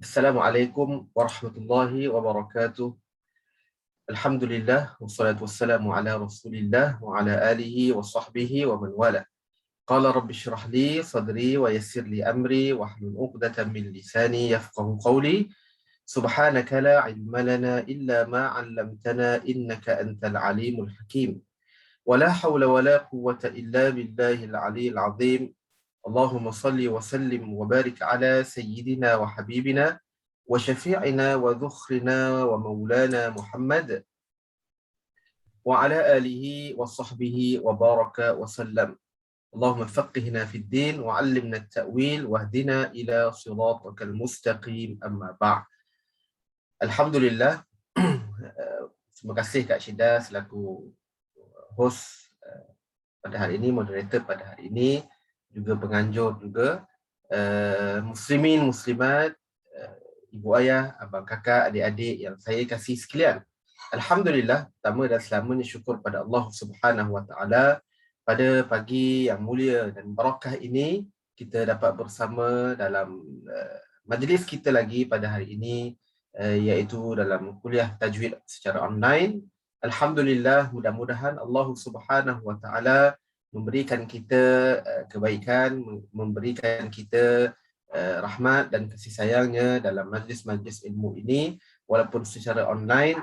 Assalamualaikum warahmatullahi wabarakatuh. Alhamdulillah wassalatu wassalamu ala Rasulillah wa ala alihi wa sahbihi wa man wala. Qala rabbi shrah li sadri wa yassir li amri wahlul 'uqdatam min lisani yafqahu qawli. Subhanaka la ilma lana illa ma 'allamtana innaka antal alimul hakim. Wa la hawla wa la quwwata illa billahil aliyyil 'azim. Allahumma salli wa sallim wa barik ala sayyidina wa habibina wa syafi'ina wa dhukhrina wa maulana Muhammad wa ala alihi wa sahbihi wa baraka wa sallam. Allahumma faqihna fid din wa 'allimna at-ta'wil wahdina ila siratal mustaqim, amma ba'. Alhamdulillah. Terima kasih Kak Syida selaku host pada hari ini, moderator pada hari ini, juga penganjur juga, muslimin, muslimat, ibu ayah, abang kakak, adik-adik yang saya kasih sekalian. Alhamdulillah, pertama dan selamanya syukur pada Allah Subhanahu Wa Taala pada pagi yang mulia dan barakah ini kita dapat bersama dalam majlis kita lagi pada hari ini, iaitu dalam kuliah tajwid secara online. Alhamdulillah, mudah-mudahan Allah Subhanahu Wa Taala memberikan kita kebaikan, memberikan kita rahmat dan kasih sayangnya dalam majlis-majlis ilmu ini, walaupun secara online,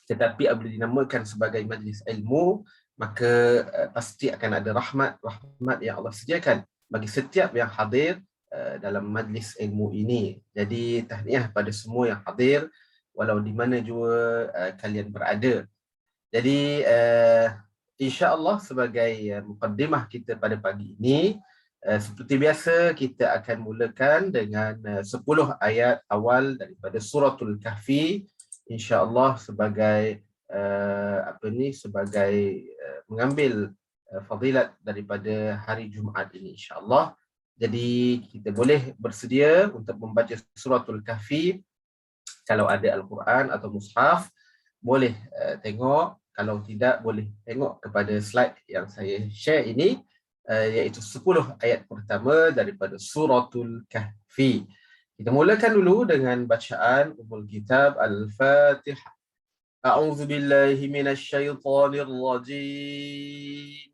tetapi apabila dinamakan sebagai majlis ilmu, maka pasti akan ada rahmat yang Allah sediakan bagi setiap yang hadir dalam majlis ilmu ini. Jadi tahniah pada semua yang hadir, walau di mana juga kalian berada. Jadi insya-Allah sebagai mukaddimah kita pada pagi ini, seperti biasa kita akan mulakan dengan 10 ayat awal daripada suratul Kahfi, insya-Allah sebagai sebagai mengambil fadilat daripada hari Jumaat ini, insya-Allah. Jadi kita boleh bersedia untuk membaca suratul Kahfi. Kalau ada Al-Quran atau mushaf, boleh tengok. Kalau tidak, boleh tengok kepada slide yang saya share ini, iaitu 10 ayat pertama daripada suratul Kahfi. Kita mulakan dulu dengan bacaan Ummul Kitab Al-Fatihah. A'udzu billahi minasy syaithanir rajim.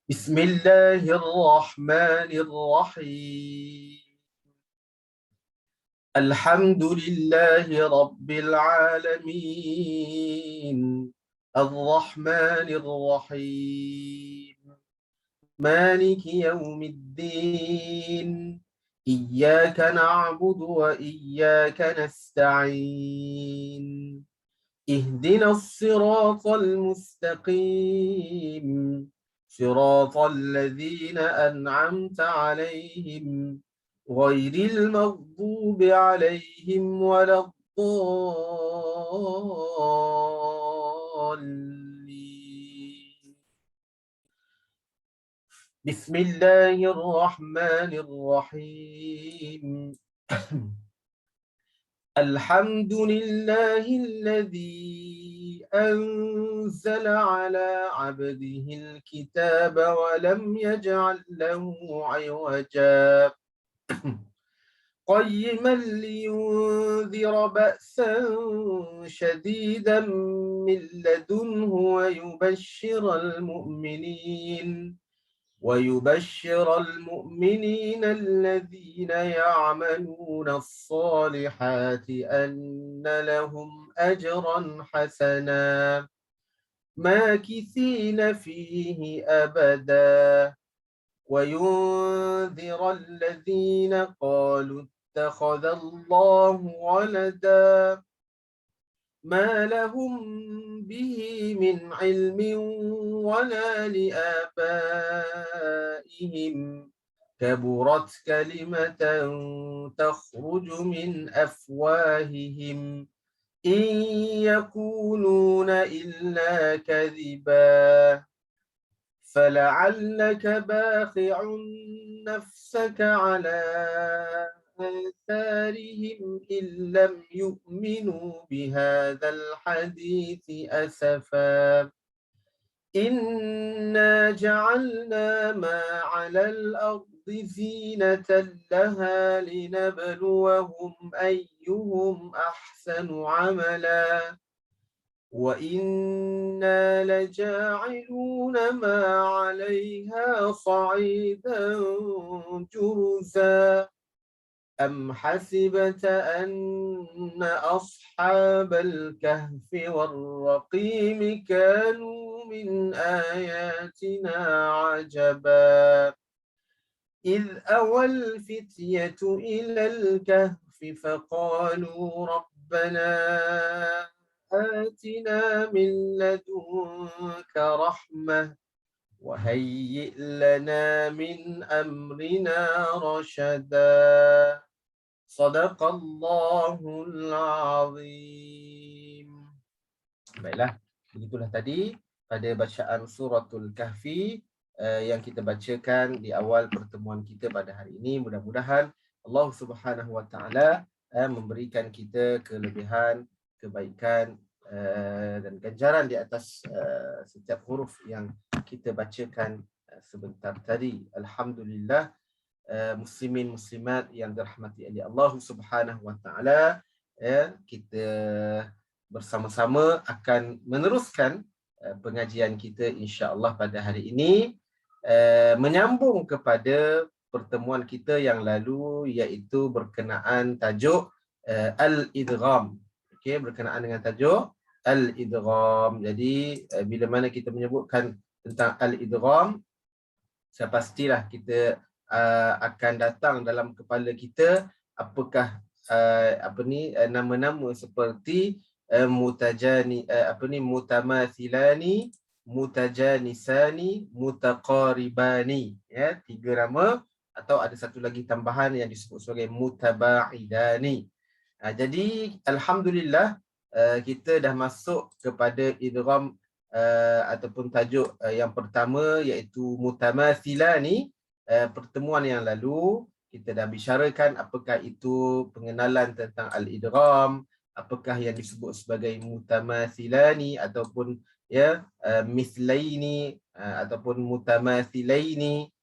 Bismillahirrahmanirrahim. Alhamdulillahi Rabbil Alamin, Ar-Rahmanir Rahim, Maliki Yawmiddin, Iyyaka na'budu wa iyyaka nasta'in, Ihdinas siratal mustaqim, Siratal ladzina an'amta 'alaihim غير المغضوب عليهم ولا الضالين. بسم الله الرحمن الرحيم. الحمد لله الذي أنزل على عبده الكتاب ولم يجعل له عوجا قيما لينذر بأسا شديدا من لدنه ويبشر المؤمنين الذين يعملون الصالحات أن لهم أجرا حسنا ماكثين فيه أبدا وينذر الذين قالوا اتخذ الله ولدا ما لهم به من علم ولا لآبائهم كبرت كلمة تخرج من أفواههم إن يقولون إلا كذبا فلعلك باخع نفسك على آثارهم إن لم يؤمنوا بهذا الحديث أسفا إنا جعلنا ما على الأرض زينة لها لنبلوهم أيهم أحسن عملا وإنا لجاعلون ما عليها صعيدا جرزا أم حسبت أن أصحاب الكهف والرقيم كانوا من آياتنا عجبا إذ أوى الفتية إلى الكهف فقالوا ربنا آتنا من لدنك رحمة وهيئ لنا من أمرنا رشدا Sadaqallahul Azim. Baiklah, begitulah tadi pada bacaan suratul Kahfi yang kita bacakan di awal pertemuan kita pada hari ini. Mudah-mudahan Allah Subhanahu Wa Taala memberikan kita kelebihan, kebaikan dan ganjaran di atas setiap huruf yang kita bacakan sebentar tadi. Alhamdulillah. Muslimin muslimat yang dirahmati oleh Allah Subhanahu Wa Taala, kita bersama-sama akan meneruskan pengajian kita insya-Allah pada hari ini, menyambung kepada pertemuan kita yang lalu, iaitu berkenaan tajuk al-idgham. Okey, berkenaan dengan tajuk al-idgham. Jadi bila mana kita menyebutkan tentang al-idgham, saya pastilah kita akan datang dalam kepala kita apakah nama-nama seperti mutamathilani, mutajanisani, mutaqaribani, ya, 3 nama, atau ada satu lagi tambahan yang disebut sebagai mutaba'idani. Jadi alhamdulillah kita dah masuk kepada idgham ataupun tajuk yang pertama, iaitu mutamathilani. Pertemuan yang lalu kita dah bicarakan apakah itu pengenalan tentang al-idgham, apakah yang disebut sebagai mutamathilani ataupun mithlaini ataupun mutamathilaini.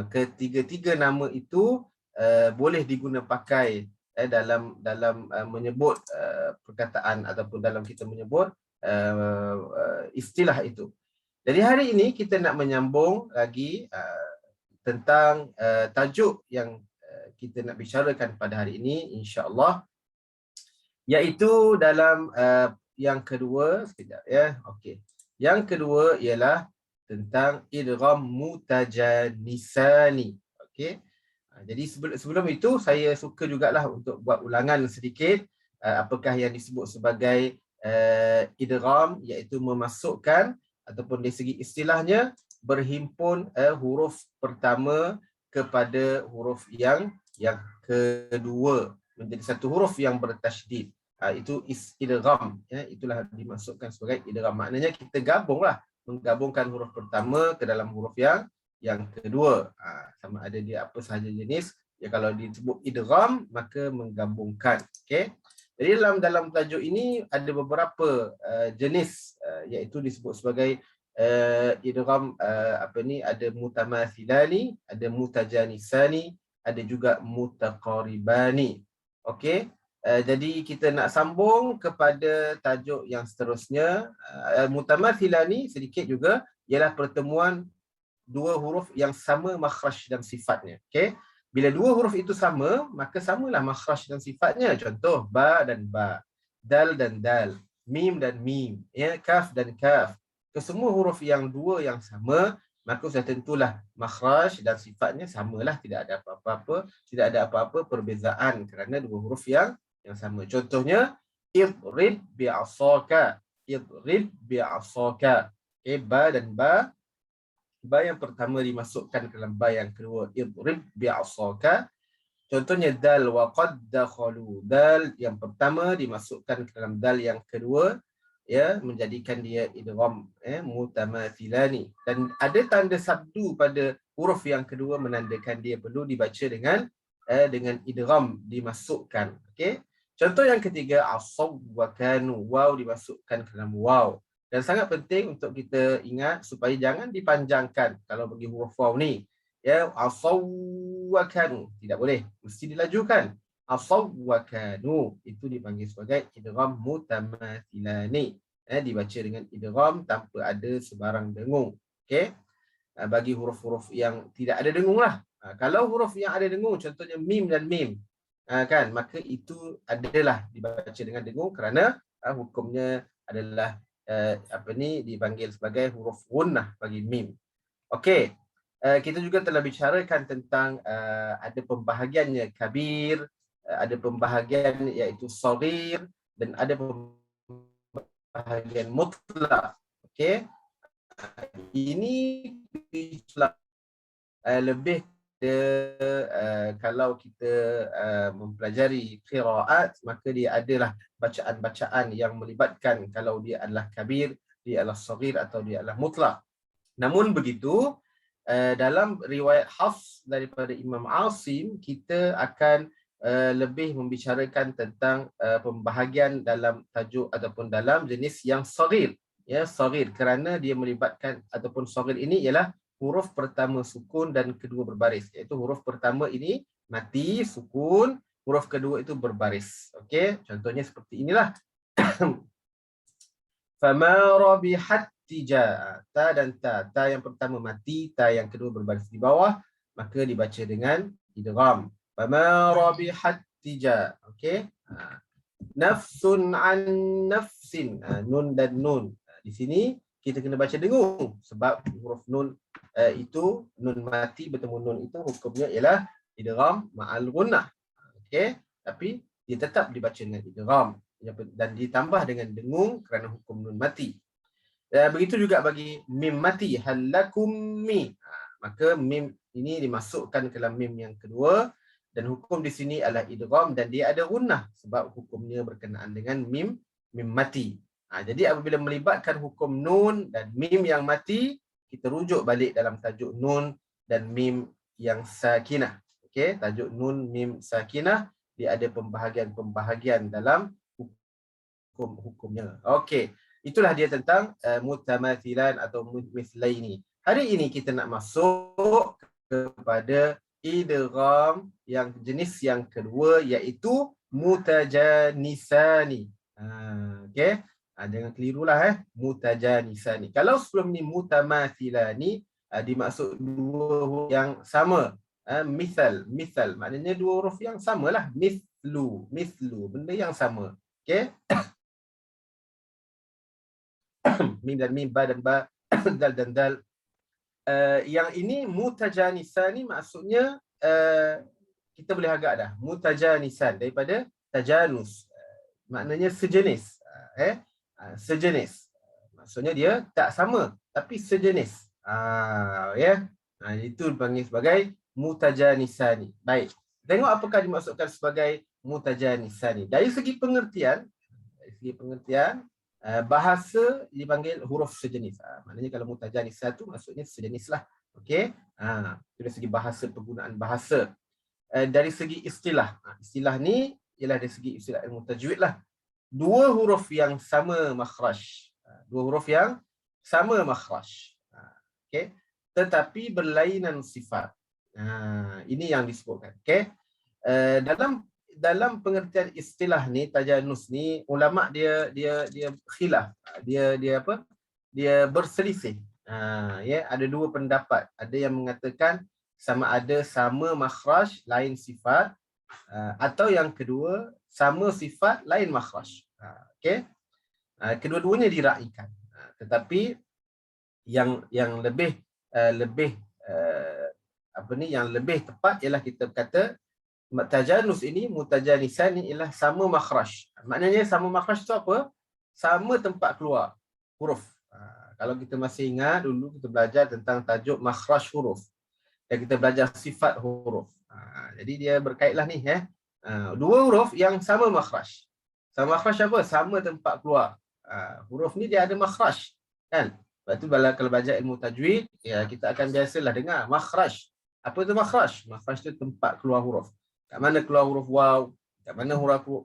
Ketiga-tiga nama itu boleh diguna pakai dalam menyebut perkataan ataupun dalam kita menyebut istilah itu. Jadi hari ini kita nak menyambung lagi tentang tajuk yang kita nak bicarakan pada hari ini insya-Allah, iaitu dalam yang kedua. Sekejap ya. Okey. Yang kedua ialah tentang idgham mutajanisani. Okey. Jadi sebelum itu saya suka jugalah untuk buat ulangan sedikit apakah yang disebut sebagai idgham, iaitu memasukkan ataupun dari segi istilahnya berhimpun huruf pertama kepada huruf yang kedua menjadi satu huruf yang bertasydid. Itu idgham, ya, itulah dimasukkan sebagai idgham. Maknanya kita menggabungkan huruf pertama ke dalam huruf yang kedua. Sama ada dia apa sahaja jenis, ya, kalau disebut idgham maka menggabungkan. Okey. Jadi dalam tajuk ini ada beberapa jenis, iaitu disebut sebagai idgham ada mutamathilani, ada mutajanisani, ada juga mutaqaribani. Okey. Jadi kita nak sambung kepada tajuk yang seterusnya. Mutamathilani sedikit juga ialah pertemuan dua huruf yang sama makhraj dan sifatnya. Okey. Bila dua huruf itu sama, maka samalah makhraj dan sifatnya. Contoh ba dan ba, dal dan dal, mim dan mim, ya, kaf dan kaf. Kesemua huruf yang dua yang sama, maka sudah tentulah makhraj dan sifatnya samalah, tidak ada apa-apa perbezaan kerana dua huruf yang sama. Contohnya idrib bi'asaka, idrib bi'asaka. Okay, ba dan ba. Ba yang pertama dimasukkan ke dalam ba yang kedua, idrib bi'asaka. Contohnya dal wa qad dakhalu, dal yang pertama dimasukkan ke dalam dal yang kedua, ya, menjadikan dia idgham mutamathilani. Dan ada tanda sabdu pada huruf yang kedua menandakan dia perlu dibaca dengan idgham dimasukkan. Okey. Contoh yang ketiga, asaw wa kanu, waw dimasukkan ke dalam waw. Dan sangat penting untuk kita ingat supaya jangan dipanjangkan kalau bagi huruf waw ni. Ya, asawwakanu. Tidak boleh. Mesti dilajukan. Asawwakanu. Itu dipanggil sebagai idgham mutamathilani. Dibaca dengan idgham tanpa ada sebarang dengung. Okey. Bagi huruf-huruf yang tidak ada dengung lah. Kalau huruf yang ada dengung, contohnya mim dan mim, kan, maka itu adalah dibaca dengan dengung kerana hukumnya adalah dipanggil sebagai huruf gunnah bagi mim. Okey. Kita juga telah bicarakan tentang ada pembahagiannya kabir, ada pembahagian iaitu saghir dan ada pembahagian mutlak. Okey. Ini lebih kalau kita mempelajari qiraat, maka dia adalah bacaan-bacaan yang melibatkan kalau dia adalah kabir, dia adalah saghir atau dia adalah mutlak. Namun begitu, dalam riwayat Hafs daripada Imam Asim, kita akan lebih membicarakan tentang pembahagian dalam tajuk ataupun dalam jenis yang saghir. Ya, saghir kerana dia melibatkan ataupun saghir ini ialah huruf pertama sukun dan kedua berbaris. Iaitu huruf pertama ini mati, sukun, huruf kedua itu berbaris. Okey, contohnya seperti inilah. Fama rabihat tija. Ta dan ta. Ta yang pertama mati, ta yang kedua berbaris di bawah, maka dibaca dengan idgham. Fama rabihat tija. Okey. Nafsun an nafsin. Nun dan nun. Di sini kita kena baca dengung sebab huruf nun itu nun mati bertemu nun itu hukumnya ialah idgham ma'al gunnah. Okey, tapi dia tetap dibaca dengan idgham dan ditambah dengan dengung kerana hukum nun mati. Begitu juga bagi mim mati, halakum mi. Maka mim ini dimasukkan ke dalam mim yang kedua dan hukum di sini adalah idgham dan dia ada gunnah sebab hukumnya berkenaan dengan mim mati. Jadi apabila melibatkan hukum nun dan mim yang mati, kita rujuk balik dalam tajuk nun dan mim yang sakinah. Okey, tajuk nun mim sakinah dia ada pembahagian dalam hukumnya. Okey, itulah dia tentang mutamathilan atau mithlaini. Hari ini kita nak masuk kepada idgham yang jenis yang kedua iaitu mutajanisani. Okey. Jangan kelirulah mutajanisani. Kalau sebelum ni mutamathilani dimaksud dua huruf yang sama. Misal maknanya dua huruf yang samalah. Mithlu benda yang sama. Okey. Mim dan mim, ba dan ba, dal dan dal. Yang ini mutajanisani maksudnya kita boleh agak dah. Mutajanisan daripada tajanus. Maknanya sejenis. Sejenis. Maksudnya dia tak sama tapi sejenis. Itu dipanggil sebagai mutajanisani. Baik. Tengok apakah dimaksudkan sebagai mutajanisani. Dari segi pengertian, bahasa dipanggil huruf sejenis. Maknanya kalau mutajanisah tu maksudnya sejenislah. Okey. Dari segi bahasa, penggunaan bahasa. Dari segi istilah. Istilah ni ialah dari segi istilah ilmu tajwid lah. Dua huruf yang sama makhraj. Okey. Tetapi berlainan sifat. Ini yang disebutkan. Okey. Dalam pengertian istilah ni, tajanus ni, ulama dia khilaf. Dia berselisih. Ada dua pendapat. Ada yang mengatakan sama ada sama makhraj, lain sifat, atau yang kedua sama sifat lain makhraj. Okey. Kedua-duanya diraikan. Tetapi yang lebih yang lebih tepat ialah kita kata tajanus ini, mutajanisan ni ialah sama makhraj. Maknanya sama makhraj tu apa? Sama tempat keluar huruf. Kalau kita masih ingat dulu kita belajar tentang tajuk makhraj huruf. Dan kita belajar sifat huruf. Jadi dia berkaitlah ni dua huruf yang sama makhraj. Sama makhraj apa? Sama tempat keluar. Huruf ni dia ada makhraj, kan? Sebab tu kalau belajar ilmu tajwid, kita akan biasalah dengar makhraj. Apa tu makhraj? Makhraj tu tempat keluar huruf. Kat mana keluar huruf waw, kat mana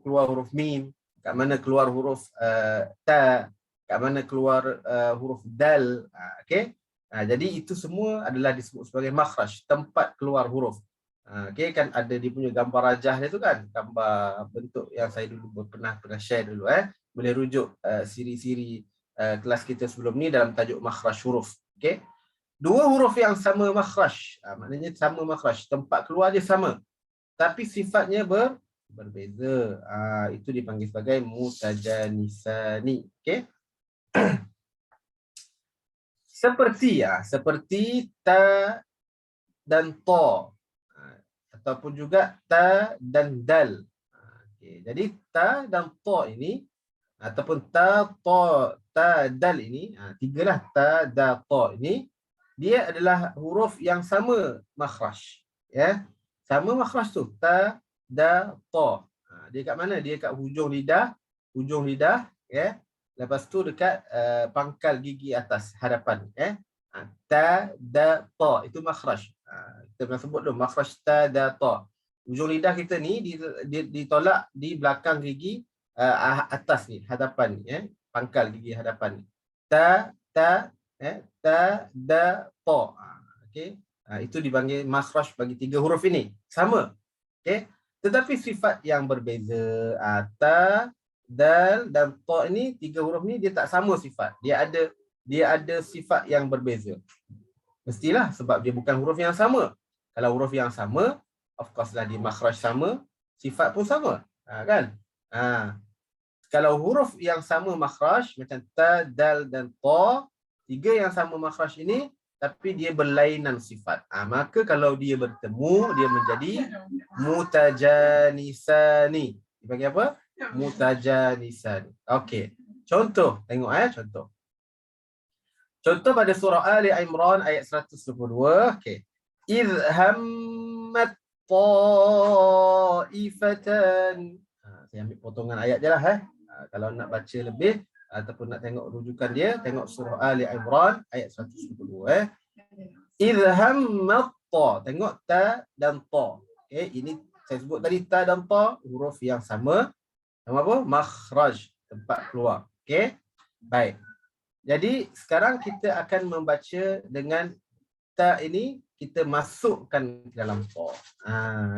keluar huruf mim, kat mana keluar huruf ta, kat mana keluar huruf dal. Okey. Jadi itu semua adalah disebut sebagai makhraj, tempat keluar huruf. Okey, kan ada dia punya gambar rajah dia tu kan, gambar bentuk yang saya dulu pernah share dulu. Boleh rujuk siri-siri kelas kita sebelum ni dalam tajuk makhraj huruf. Okey. Dua huruf yang sama makhraj, maknanya sama makhraj, tempat keluar dia sama, tapi sifatnya berbeza. Itu dipanggil sebagai mutajanisani. Okey. Seperti ta dan ta, ataupun juga ta dan dal. Okay. Jadi ta dan ta ini, ataupun ta, dal ini, tigalah ta, da, ta ini, dia adalah huruf yang sama makhraj. Ya, sama makhraj tu, ta, da, ta. Dia kat mana? Dia kat hujung lidah, ya. Lepas tu dekat pangkal gigi atas hadapan. Ta, da, ta. Itu makhraj. Kita pernah sebut tu, makhraj ta, da, ta. Hujung lidah kita ni ditolak di belakang gigi atas ni, hadapan ni. Pangkal gigi hadapan ni. Ta, ta, da, ta. Okay. Itu dipanggil makhraj bagi tiga huruf ini. Sama. Okay. Tetapi sifat yang berbeza. Ta, dal dan ta ini, tiga huruf ni dia tak sama sifat. Dia ada sifat yang berbeza. Mestilah sebab dia bukan huruf yang sama. Kalau huruf yang sama, of course lah dia makhraj sama, sifat pun sama. Kan? Kalau huruf yang sama makhraj macam ta, dal dan ta, tiga yang sama makhraj ini tapi dia berlainan sifat. Maka kalau dia bertemu, dia menjadi mutajanisani. Dipanggil apa? Mutajanisani. Okey. Contoh, tengok contoh. Contoh pada surah Ali Imran ayat 122. Okey. Idh hammat ta'ifatan. Saya ambil potongan ayat je lah. Kalau nak baca lebih ataupun nak tengok rujukan dia, tengok surah Ali Imran ayat 122. Idh hammat ta. Tengok ta dan ta. Okey, ini saya sebut tadi ta dan ta huruf yang sama. Nama apa? Makhraj, tempat keluar. Okey. Baik. Jadi sekarang kita akan membaca dengan ta ini, kita masukkan ke dalam ta.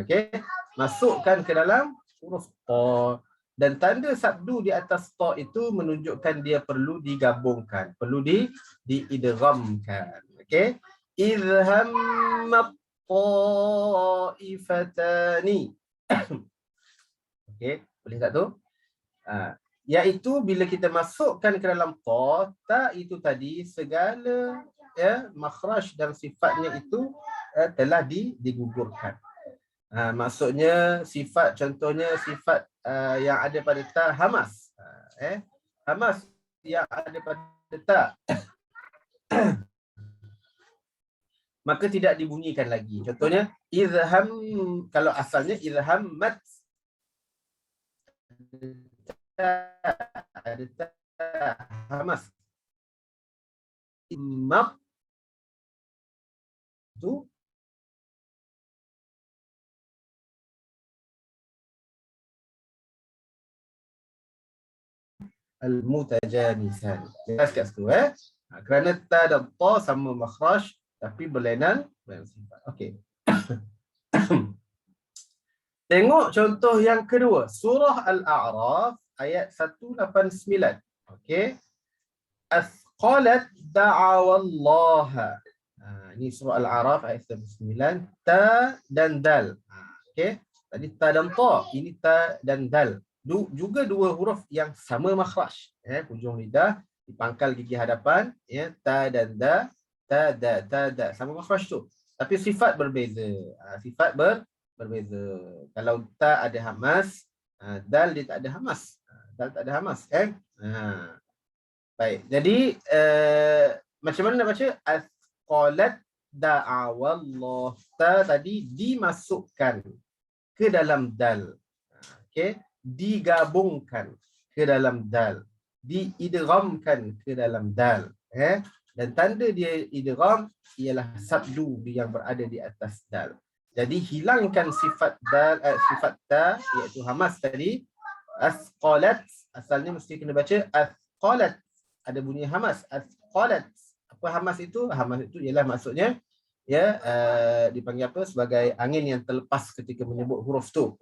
Okey. Masukkan ke dalam huruf ta. Dan tanda sabdu di atas ta itu menunjukkan dia perlu digabungkan, perlu diidghamkan. Okey. Idh hammat ta'ifatani. Okey, boleh tak tu? Iaitu bila kita masukkan ke dalam ta itu tadi, segala makhraj dan sifatnya itu telah digugurkan. Maksudnya sifat, contohnya sifat yang ada pada ta hamas. Hamas yang ada pada ta maka tidak dibunyikan lagi. Contohnya idham, kalau asalnya idhammat, ada ta hamas. Imam itu al-mutajanisan. Jelas kat situ kerana ta dan ta sama makhraj tapi berlainan sifat. Okey. Tengok contoh yang kedua, surah Al-A'raf ayat 189. Okey. Asqalat da'awallaha. Ini surah Al-A'raf ayat 189, ta dan dal. Okey. Tadi ta dan ta, ini ta dan dal. Juga dua huruf yang sama makhraj. Hujung lidah di pangkal gigi hadapan, ta dan da, ta da, sama makhraj tu. Tapi sifat berbeza. Sifat berbeza. Kalau ta ada hamas, dal dia tak ada hamas. Dal tak ada hamas, kan? Baik. Jadi macam mana nak baca? Asqalat da'awallah. Ta tadi dimasukkan ke dalam dal. Okey, digabungkan ke dalam dal, diidghamkan ke dalam dal. Dan tanda dia idgham ialah sabdu yang berada di atas dal. Jadi hilangkan sifat dal, sifat ta iaitu hamas tadi. Asqalat, asalnya mesti kena baca asqalat. ada bunyi hamas. Asqalat. Apa hamas itu? Hamas itu ialah maksudnya ya dipanggil apa? Sebagai angin yang terlepas ketika menyebut huruf tu.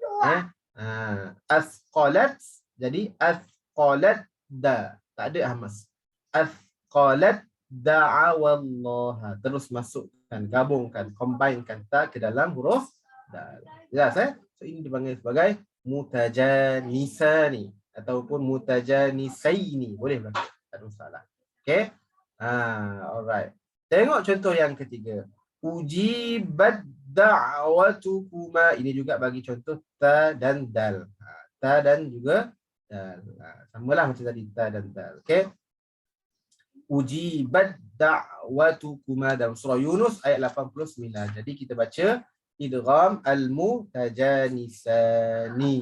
Asqalat. Jadi asqalat da. Tak ada hamas. Asqalat da'awallaha. Terus masukkan, gabungkan, combinekan ta ke dalam huruf dal. Jelas So ini dipanggil sebagai mutajanisani ataupun mutajanisaini. Boleh tak? Tak ada masalah. Okey. Alright. Tengok contoh yang ketiga. Ujibat da'watukuma. Ini juga bagi contoh ta dan dal. Ta dan juga dal. Samalah macam tadi ta dan dal. Okey. Ujibat da'watukuma dalam surah Yunus ayat 89. Jadi kita baca idgham al-mutajanisani.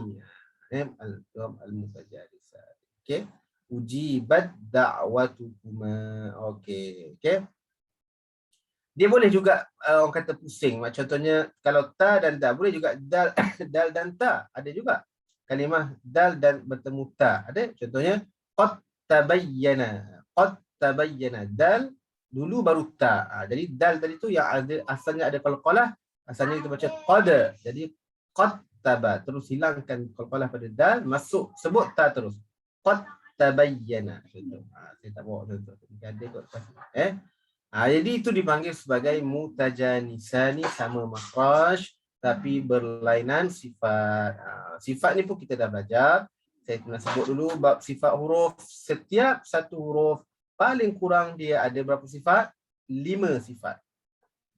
Idgham al-mutajanisani. Okey. Ujibat da'watukuma. Okey. Okey. Dia boleh juga orang kata pusing. Contohnya kalau ta dan da, boleh juga dal dal dan ta. Ada juga kalimah dal dan bertemu ta. Ada contohnya qad tabayyana. Qad tabayyana. Dal dulu baru ta. Jadi dal tadi tu yang ada asalnya ada qalqalah, asalnya kita baca qad. Jadi qad taba. Terus hilangkan qalqalah pada dal, masuk sebut ta terus. Qad tabayyana. Contoh. Saya tak bawa contoh. Ada kot pas. Jadi itu dipanggil sebagai mutajanisani, sama makhraj tapi berlainan sifat. Sifat ni pun kita dah belajar. Saya pernah sebut dulu bab sifat huruf. Setiap satu huruf paling kurang dia ada berapa sifat? 5 sifat.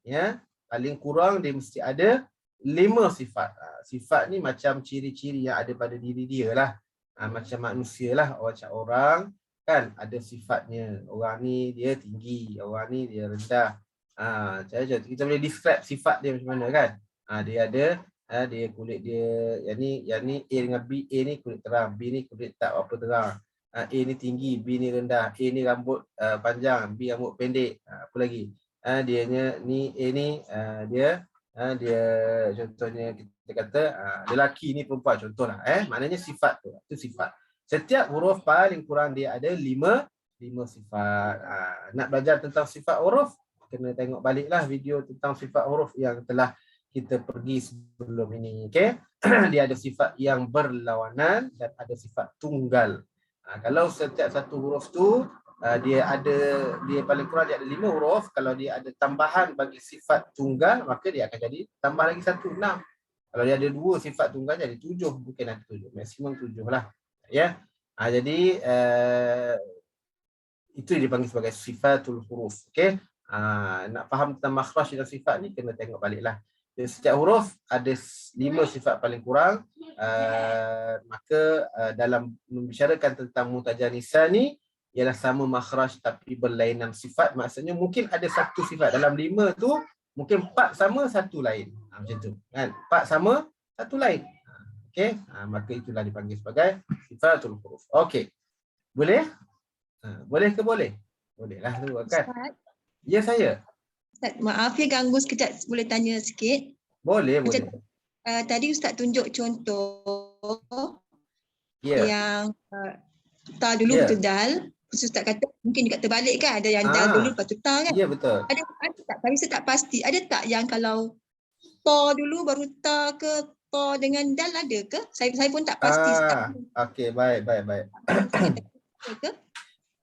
Ya, paling kurang dia mesti ada 5 sifat. Sifat ni macam ciri-ciri yang ada pada diri dia lah. Macam manusia lah, macam orang kan ada sifatnya. Orang ni dia tinggi, orang ni dia rendah. Kita boleh describe sifat dia macam mana kan? Dia ada dia kulit dia yang ni A dengan B. A ni kulit terang, B ni kulit tak apa terang. A ni tinggi, B ni rendah. A ni rambut panjang, B rambut pendek. Apa lagi? Dianya ni A ni dia contohnya kita kata lelaki ni perempuan contohlah maknanya sifat tu. Itu sifat. Setiap huruf paling kurang dia ada 5 sifat. Nak belajar tentang sifat huruf kena tengok baliklah video tentang sifat huruf yang telah kita pergi sebelum ini. Okey. Dia ada sifat yang berlawanan dan ada sifat tunggal. Kalau setiap satu huruf tu dia paling kurang dia ada 5 huruf. Kalau dia ada tambahan bagi sifat tunggal, maka dia akan jadi tambah lagi 1, 6. Kalau dia ada 2 sifat tunggal jadi 7, mungkin ada 7, maksimum 7 lah. Ya. Jadi itu dipanggil sebagai sifatul huruf. Okey. Nak faham tentang makhraj dan sifat ni kena tengok baliklah. Jadi, setiap huruf ada 5 sifat paling kurang. Maka dalam membicarakan tentang mutajanisa ni ialah sama makhraj tapi berlainan sifat. Maksudnya mungkin ada 1 sifat dalam 5 tu, mungkin 4 sama 1 lain. Macam tu kan? 4 sama 1 lain. Okey, maka itulah dipanggil sebagai sifatul huruf. Okey. Boleh? Boleh ke boleh? Bolehlah tu kan. Ya saya. Ustaz, maaf ya ganggu sekejap, boleh tanya sikit? Boleh, boleh. Tadi Ustaz tunjuk contoh yang ta dulu betul dal. Ustaz kata mungkin juga terbalik kan, ada yang dal dulu lepas tu ta kan? Ya betul. Ada tak? Tapi saya tak pasti. Ada tak yang kalau ta dulu baru ta ke ta dengan dal ada ke? Saya pun tak pasti. Okey, baik.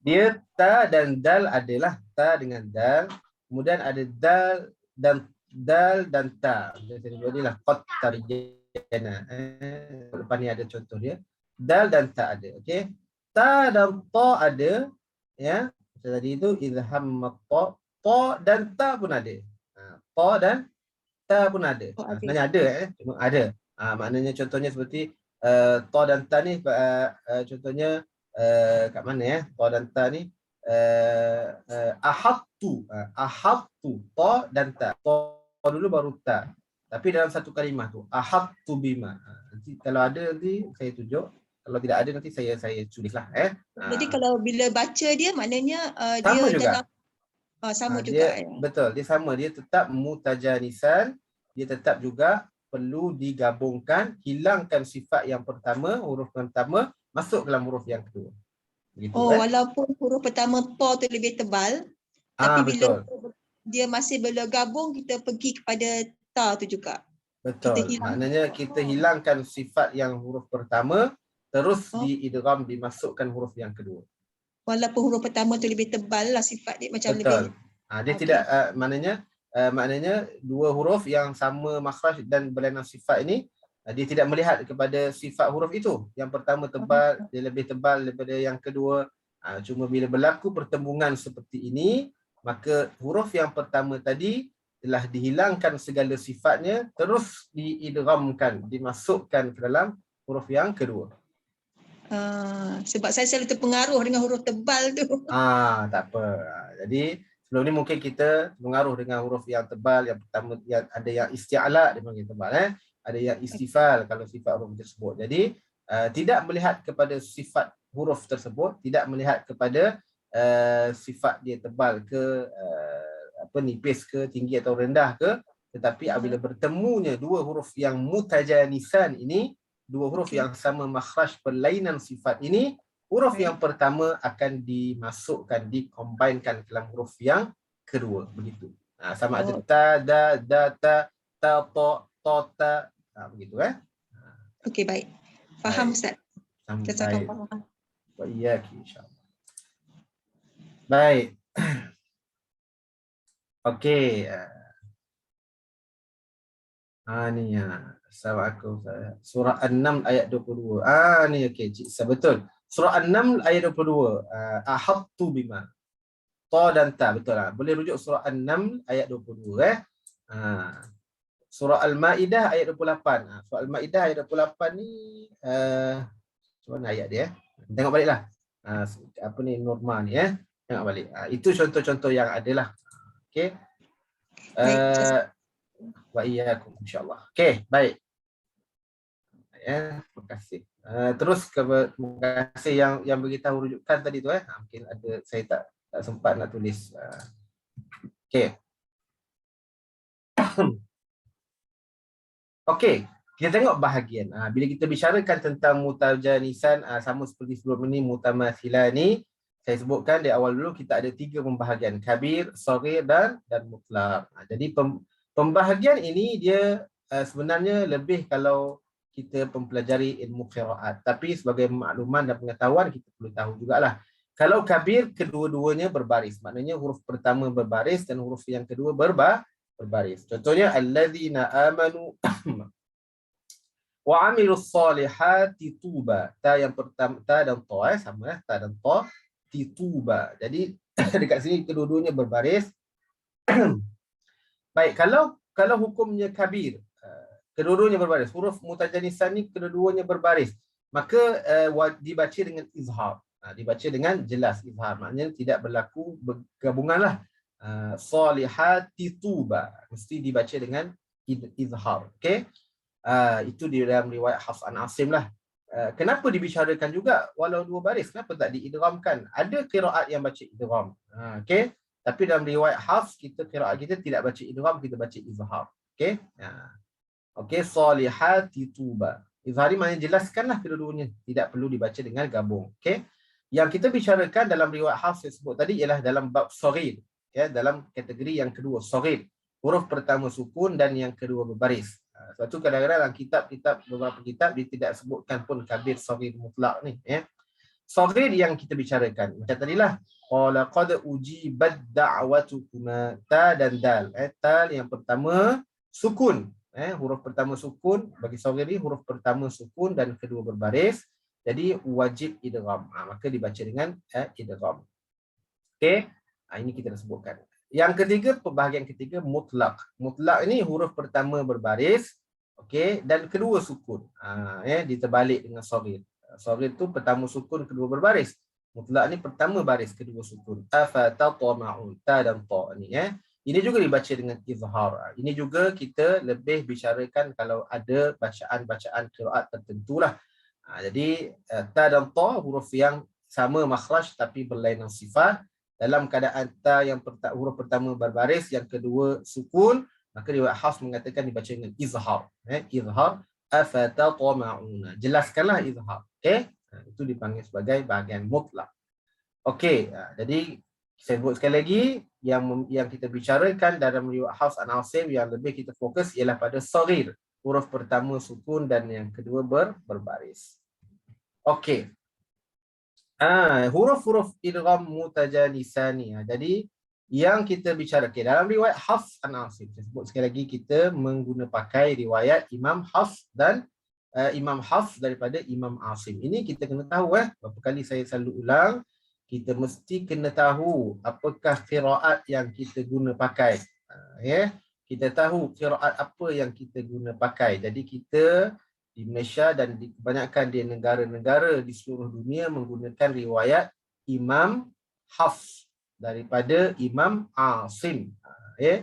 Dia ta dan dal adalah ta dengan dal. Kemudian ada dal dan ta. Jadi lah qad tarjana. Lepas ni ada contoh dia. Dal dan ta ada. Okey. Ta dan ta ada, ya. Macam tadi itu izhammat ta dan ta pun ada. Ta dan ta pun ada. Sebenarnya ada cuma ada. Maknanya contohnya seperti ta dan ta ni contohnya kat mana ya? Ta dan ta ni ahattu ta dan ta. Ta dulu baru ta. Tapi dalam satu kalimah tu ahattu bima. Nanti kalau ada nanti saya tunjuk. Kalau tidak ada nanti saya tulislah Jadi kalau bila baca dia maknanya sama dia juga. Dalam sama juga dia, betul, dia sama, dia tetap mutajanisan, dia tetap juga perlu digabungkan, hilangkan sifat yang pertama, huruf pertama, masuk dalam huruf yang kedua. Begitu, walaupun huruf pertama ta tu lebih tebal, tapi bila betul. dia masih bergabung, kita pergi kepada ta tu juga. Betul. Maknanya kita hilangkan sifat yang huruf pertama, terus diidgham, dimasukkan huruf yang kedua. Walaupun huruf pertama tu lebih tebal lah sifat dia macam Betul. lebih. Dia tidak maknanya dua huruf yang sama makhraj dan berlainan sifat ini, dia tidak melihat kepada sifat huruf itu. Yang pertama tebal, dia lebih tebal daripada yang kedua. Cuma bila berlaku pertembungan seperti ini, maka huruf yang pertama tadi telah dihilangkan segala sifatnya, terus diidghamkan, dimasukkan ke dalam huruf yang kedua. Sebab saya selalu terpengaruh dengan huruf tebal tu. Tak apa. Jadi sebelum ni mungkin kita pengaruh dengan huruf yang tebal. Yang pertama yang ada yang isti'ala, dia panggil tebal, ada yang istifal kalau sifat huruf tersebut. Jadi tidak melihat kepada sifat huruf tersebut, tidak melihat kepada sifat dia tebal ke nipis ke, tinggi atau rendah ke, tetapi apabila bertemunya dua huruf yang mutajanisan ini, dua huruf yang sama makhraj berlainan sifat ini, huruf yang pertama akan dimasukkan, dikombainkan ke dalam huruf yang kedua, begitu. Sama ada ta, da, ta, to, ta, begitu Okey, baik. Faham, Ustaz. Kita akan faham. Wa iyyaki, insya-Allah. Baik. Okey. Ni Assalamualaikum. Surah An-Naml ayat 22. Ni okey, Cik Isa, betul. Surah An-Naml ayat 22. Ahattu bima. Ta dan ta, betul lah. Boleh rujuk surah An-Naml ayat 22 Surah Al-Maidah ayat 28. Surah Al-Maidah ayat 28 ni macam mana ayat dia? Tengok baliklah. Norma ni tengok balik. Itu contoh-contoh yang adalah. Okey. Wa iyyakum, insya-Allah. Okey, baik. Terima kasih. Terus terima kasih yang beritahu rujukan tadi tu mungkin ada saya tak sempat nak tulis. Okey. Okey, kita tengok bahagian. Bila kita bicarakan tentang mutajanisan, sama seperti sebelum ini mutamathilani, saya sebutkan di awal dulu kita ada 3 pembahagian, kabir, saghir dan mutlaq. Jadi pembahagian ini dia sebenarnya lebih kalau kita mempelajari ilmu qiraat, tapi sebagai makluman dan pengetahuan kita perlu tahu jugalah. Kalau kabir, kedua-duanya berbaris, maknanya huruf pertama berbaris dan huruf yang kedua berbaris. Contohnya alladzina amanu wa amilus solihati tuba. Ta yang pertama, ta dan ta sama ta dan ta, tituba. Jadi dekat sini kedua-duanya berbaris. Baik, kalau hukumnya kabir, kedua-duanya berbaris. Huruf mutajanisan ni kedua-duanya berbaris. Maka dibaca dengan izhar. Dibaca dengan jelas izhar. Maknanya tidak berlaku bergabunganlah. Salihati tuba. Mesti dibaca dengan izhar. Okey. Itu di dalam riwayat Hafs an Asim lah. Kenapa dibicarakan juga walau dua baris? Kenapa tak diidghamkan? Ada qiraat yang baca idgham. Okey. Tapi dalam riwayat Hafs, qiraat kita tidak baca idgham, kita baca izhar. Okey. Okey, salihati tuba. Izhar ni maknanya jelaskanlah kedua-duanya, tidak perlu dibaca dengan gabung. Okey. Yang kita bicarakan dalam riwayat Hafs yang sebut tadi ialah dalam bab saghir, dalam kategori yang kedua, saghir. Huruf pertama sukun dan yang kedua berbaris. Sebab tu kadang-kadang dalam beberapa kitab dia tidak sebutkan pun kabir, saghir, mutlak ni. Saghir yang kita bicarakan macam tadilah, qala qad ujibat da'watukuma, ta dan dal. Ta yang pertama sukun, huruf pertama sukun bagi saghir ni, huruf pertama sukun dan kedua berbaris, jadi wajib idgham. Maka dibaca dengan idgham. Okey, ini kita dah sebutkan. Yang ketiga, pembahagian ketiga mutlak. Mutlak ini huruf pertama berbaris, okey, dan kedua sukun. Diterbalik dengan saghir. Saghir tu pertama sukun, kedua berbaris. Mutlak ni pertama baris, kedua sukun. Afatatma'un, ta dan ta ni Ini juga dibaca dengan izhar. Ini juga kita lebih bicarakan kalau ada bacaan-bacaan qiraat tertentulah. Jadi ta dan ta huruf yang sama makhraj tapi berlainan sifat. Dalam keadaan ta yang huruf pertama berbaris, yang kedua sukun, maka riwayat Hafs mengatakan dibaca dengan izhar. Izhar, afatatma'un. Jelaskanlah izhar. Okey? Itu dipanggil sebagai bahagian mutlak. Okey, jadi saya sebut sekali lagi yang kita bicarakan dalam riwayat Hafs an Asim yang lebih kita fokus ialah pada saghir. Huruf pertama sukun dan yang kedua berbaris. Okey. Huruf-huruf idgham mutajanisani. Jadi yang kita bicara dalam riwayat Hafs an Asim. Saya sebut sekali lagi kita pakai riwayat Imam Hafs dan Imam Hafs daripada Imam Asim. Ini kita kena tahu berapa kali saya selalu ulang, kita mesti kena tahu apakah qiraat yang kita guna pakai. Kita tahu qiraat apa yang kita guna pakai. Jadi kita di Malaysia dan di kebanyakan di negara-negara di seluruh dunia menggunakan riwayat Imam Hafs daripada Imam Asim.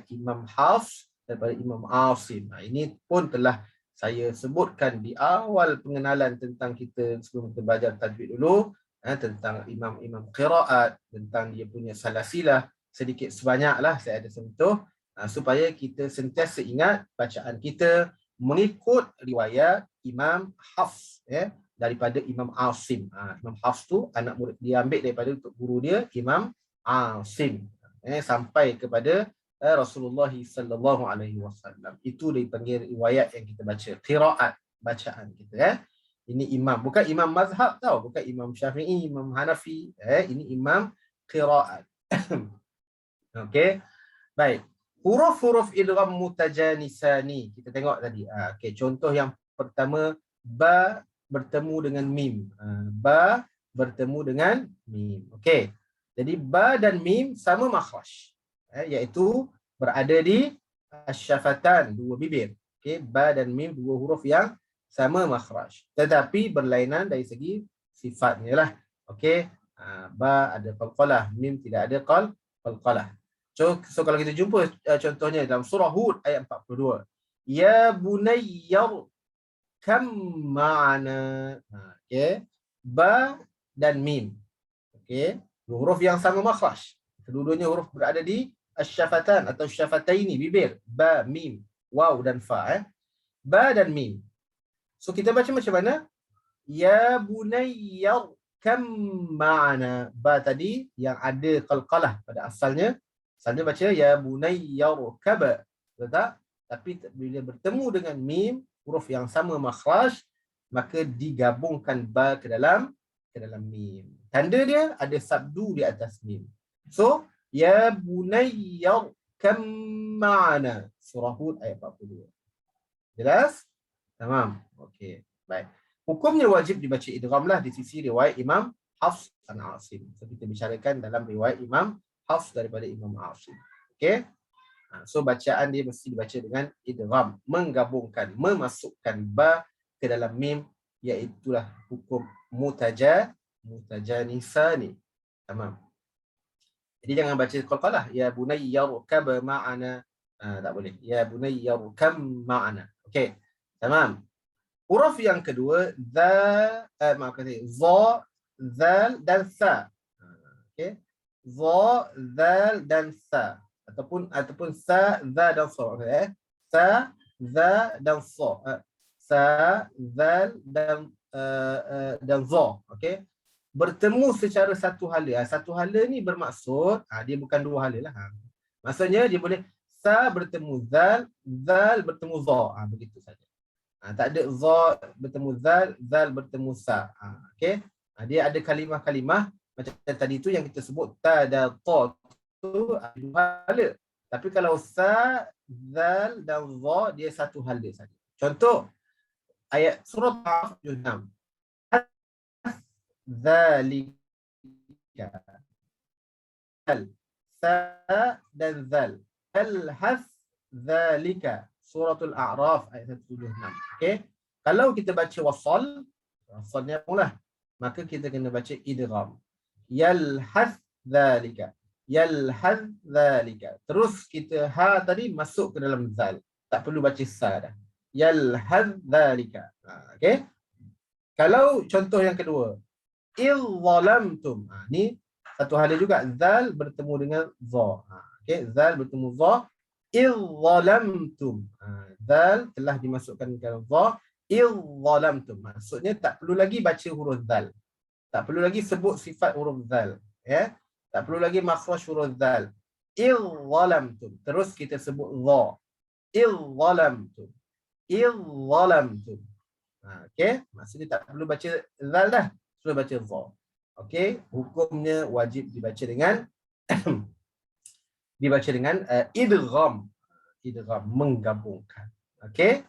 Imam Hafs daripada Imam Asim. Ini pun telah saya sebutkan di awal pengenalan tentang kita sebelum kita belajar tajwid dulu, tentang imam-imam qiraat, tentang dia punya salasilah, sedikit sebanyaklah saya ada sentuh, supaya kita sentiasa ingat bacaan kita mengikut riwayat Imam Hafs daripada Imam Asim. Imam Hafs tu anak murid dia ambil daripada guru dia Imam Asim sampai kepada Rasulullah sallallahu alaihi wasallam. Itu dipanggil riwayat yang kita baca, qiraat, bacaan kita. Ini imam, bukan imam mazhab tau, bukan imam Syafi'i, imam Hanafi, ini imam qiraat. Okey. Baik. Huruf-huruf idgham mutajanisani kita tengok tadi. Okey, contoh yang pertama, ba bertemu dengan mim. Ba bertemu dengan mim. Okey. Jadi ba dan mim sama makhraj. Iaitu berada di asyafatan, dua bibir. Okey, ba dan mim dua huruf yang sama makhraj, tetapi berlainan dari segi sifatnya lah. Okey, ba ada qalqalah, mim tidak ada qalqalah. So kalau kita jumpa contohnya dalam surah Hud ayat 42. Ya bunayyar kam ma'ana. Okey, ba dan mim. Okey, dua huruf yang sama makhraj. Kedua-duanya huruf berada di asyafatan atau syafataini, bibir. Ba, mim, waw dan fa. Ba dan mim. So kita baca macam mana? Ya bunayyar kam ma'ana. Ba tadi yang ada qalqalah pada asalnya. Asalnya baca ya bunayyar kaba. Betul tak? Tapi bila bertemu dengan mim, huruf yang sama makhraj, maka digabungkan ba ke dalam mim. Tanda dia ada sabdu di atas mim. So ya bunayyar kam ma'ana. Surah Hud ayat 42. Jelas? Tamam. Okey. Baik. Hukumnya wajib dibaca idghamlah di sisi riwayat Imam Hafs an Asim. So kita bicarakan dalam riwayat Imam Hafs daripada Imam Asim. Okey. So bacaan dia mesti dibaca dengan idgham, menggabungkan, memasukkan ba ke dalam mim, iaitulah hukum mutajanisani. Tamam. Jadi jangan baca qalqalah ya bunayyar kab ma'ana. Tak boleh. Ya bunayyar kam ma'ana. Okey. Tamam. Huruf yang kedua, za, zal dan sa. Okey. Za, zal dan sa. Ataupun sa, za dan sa. Sa, za dan sa. Sa, zal dan za. Okey. Bertemu secara satu hala. Satu hala ni bermaksud, dia bukan dua hala lah. Maksudnya dia boleh sa bertemu zal, zal bertemu za. Begitu saja. Tak ada za bertemu zal, zal bertemu sa. Okey. Dia ada kalimah-kalimah macam tadi tu yang kita sebut ta dan ta tu dua hala. Tapi kalau sa, zal dan za dia satu hala saja. Contoh ayat surah Al-Qaf 6. Zalika. Sa dan zal. Al-has zalika. Suratul A'raf ayat 176. Okey. Kalau kita baca wasalnya pula, maka kita kena baca idgham. Yalhas zalika. Yalhas zalika. Terus kita ha tadi masuk ke dalam zal. Tak perlu baca sa dah. Yalhas zalika. Okey. Kalau contoh yang kedua, idzalamtum. Ni satu hala juga, zal bertemu dengan za. Okey, zal bertemu za. Idzalamtum. Zal telah dimasukkan ke dalam za. Idzalamtum. Maksudnya tak perlu lagi baca huruf zal. Tak perlu lagi sebut sifat huruf zal. Ya, tak perlu lagi makhraj huruf zal. Idzalamtum. Terus kita sebut dha. Idzalamtum. Idzalamtum. Okey, maksudnya tak perlu baca zal dah, sudah baca dha. Okey, hukumnya wajib dibaca dengan idgham. Idgham, menggabungkan. Okey,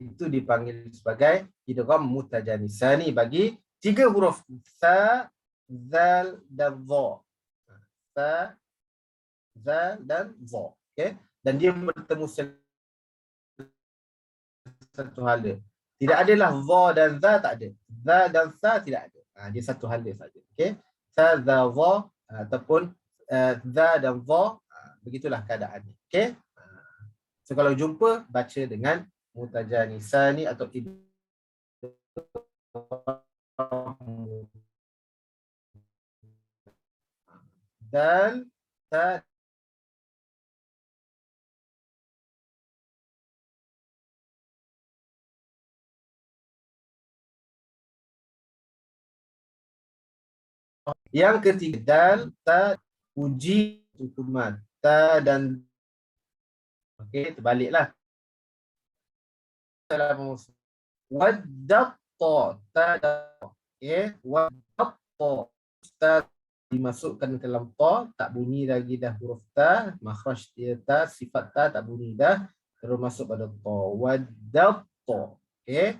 itu dipanggil sebagai idgham mutajanisani bagi 3 huruf sa, zal dan dha. Sa, zal dan dha. Okey, dan dia bertemu satu hala. Tidak adalah dha dan za, tak ada. Za dan sa tidak ada. Dia satu hala saja. Okey, sa, za, dha ataupun za dan dha, begitulah keadaannya. Okey. So kalau jumpa baca dengan mutajanisani atau dal, ta. Yang ketiga dal, ta, uji, hukuman. Ta dan okey, terbaliklah. Waddat ta, ta, okey, waddat ta dimasukkan ke dalam ta, tak bunyi lagi dah huruf ta, makhraj dia ta, sifat ta tak bunyi dah, terus masuk pada ta. Waddat ta. Okey.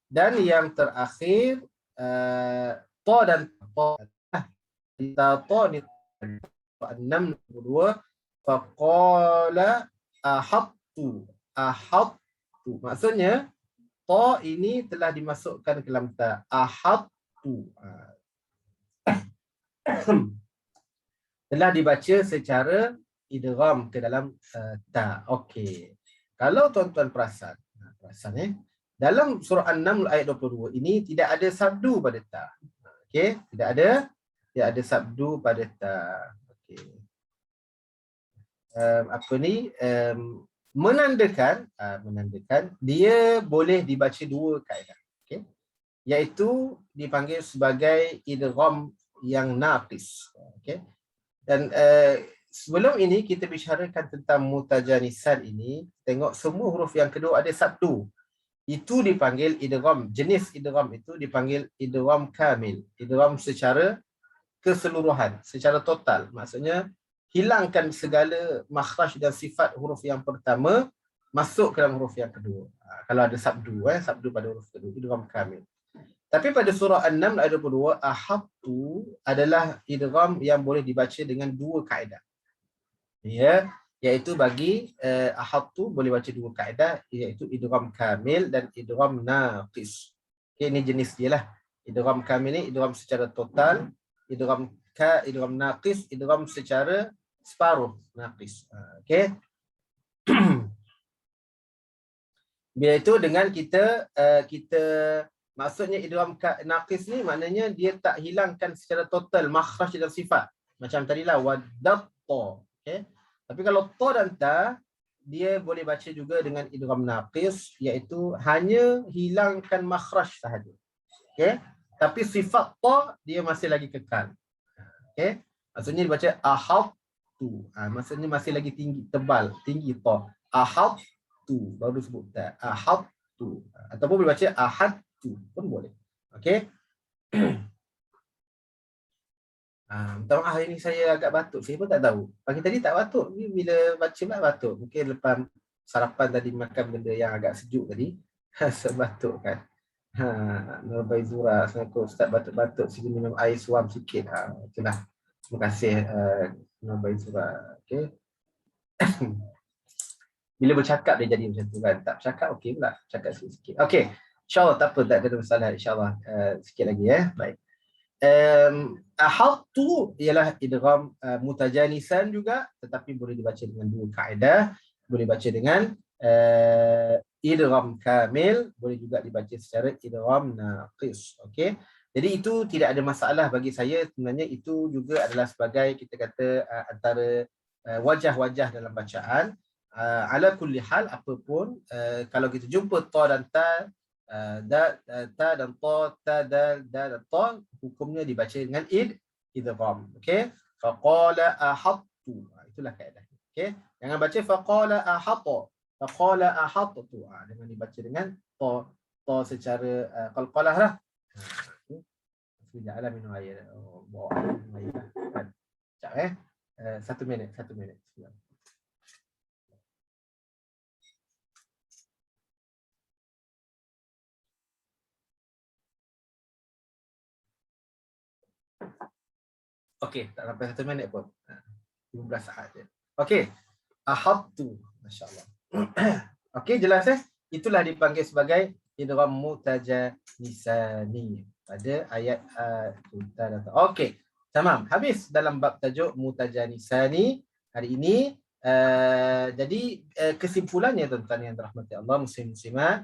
Dan yang terakhir ta dan ta. Kita ta ni 6 faqala ahattu. Ahattu. Maksudnya ta ini telah dimasukkan ke dalam ta. Ahattu. Telah dibaca secara idgham ke dalam ta. Okey. Kalau tuan-tuan perasan dalam surah An-Naml ayat 22 ini tidak ada sabdu pada ta. Okey, tidak ada sabdu pada ta. Okey. Menandakan dia boleh dibaca 2 kaedah. Okey. Iaitu dipanggil sebagai idgham yang naqis. Okey. Dan sebelum ini kita bicarakan tentang mutajanisan ini, tengok semua huruf yang kedua ada sabdu. Itu dipanggil idgham. Jenis idgham itu dipanggil idgham kamil. Idgham secara keseluruhan, secara total. Maksudnya hilangkan segala makhraj dan sifat huruf yang pertama masuk ke dalam huruf yang kedua. Kalau ada sabdu, sabdu pada huruf kedua, idgham kamil. Tapi pada surah An-Naml ayat 22, ahattu adalah idgham yang boleh dibaca dengan 2 kaedah. Ya, iaitu bagi ahattu boleh baca 2 kaedah, iaitu idgham kamil dan idgham naqis. Okay, ini jenis dia lah. Idgham kamil ni idgham secara total, idgham naqis, idgham secara separuh naqis. Okey. Bila itu dengan kita maksudnya idgham naqis ni maknanya dia tak hilangkan secara total makhraj dan sifat. Macam tadilah waddat ta. Okey. Tapi kalau ta dan ta dia boleh baca juga dengan idgham naqis, iaitu hanya hilangkan makhraj sahaja. Okey. Tapi sifat ta dia masih lagi kekal. Okey. Maksudnya dibaca ahattu. Maksudnya masih lagi tinggi ta. Ahattu baru sebut ta. Ahattu. Ataupun boleh baca ahadtu pun boleh. Okey. Minta maaf hari ni saya agak batuk. Saya pun tak tahu. Pagi tadi tak batuk. Bila baca pula batuk. Mungkin lepas sarapan tadi makan benda yang agak sejuk tadi. Saya batuk kan. Nur Baizura. Assalamualaikum Ustaz, batuk-batuk. Sini minum air suam sikit. Itulah. Terima kasih Nur Baizura. Okay. Bila bercakap dia jadi macam tu kan. Tak bercakap okey pula. Cakap sikit-sikit. Okey. InsyaAllah tak apa. Tak ada masalah. InsyaAllah. Sikit lagi ya. Baik. Ahattu ialah idgham mutajanisan juga, tetapi boleh dibaca dengan 2 kaedah. Boleh baca dengan idgham kamil, boleh juga dibaca secara idgham naqis. Okey. Jadi itu tidak ada masalah bagi saya. Sebenarnya itu juga adalah sebagai kita kata antara wajah-wajah dalam bacaan. Ala kulli hal apapun, kalau kita jumpa ta dan ta, ta dan ta, dal dan ta, hukumnya dibaca dengan idgham. Okey. Faqala ahattu. Itulah kaedah. Okey. Jangan baca faqala ahata. Faqala ahattu. Dengan dibaca dengan ta secara qalqalah lah. Sekejap lah minum air. Bawa air lah. Sekejap 1 minit. Okey, tak sampai 1 minit pun. 15 saat je. Okey. Ahattu. Masya-Allah. Okey, jelas Itulah dipanggil sebagai idgham mutajanisani pada ayat okey. Tamam. Habis dalam bab tajuk mutajanisani hari ini. Jadi kesimpulannya tuan-tuan yang dirahmati Allah, muslim-muslimat,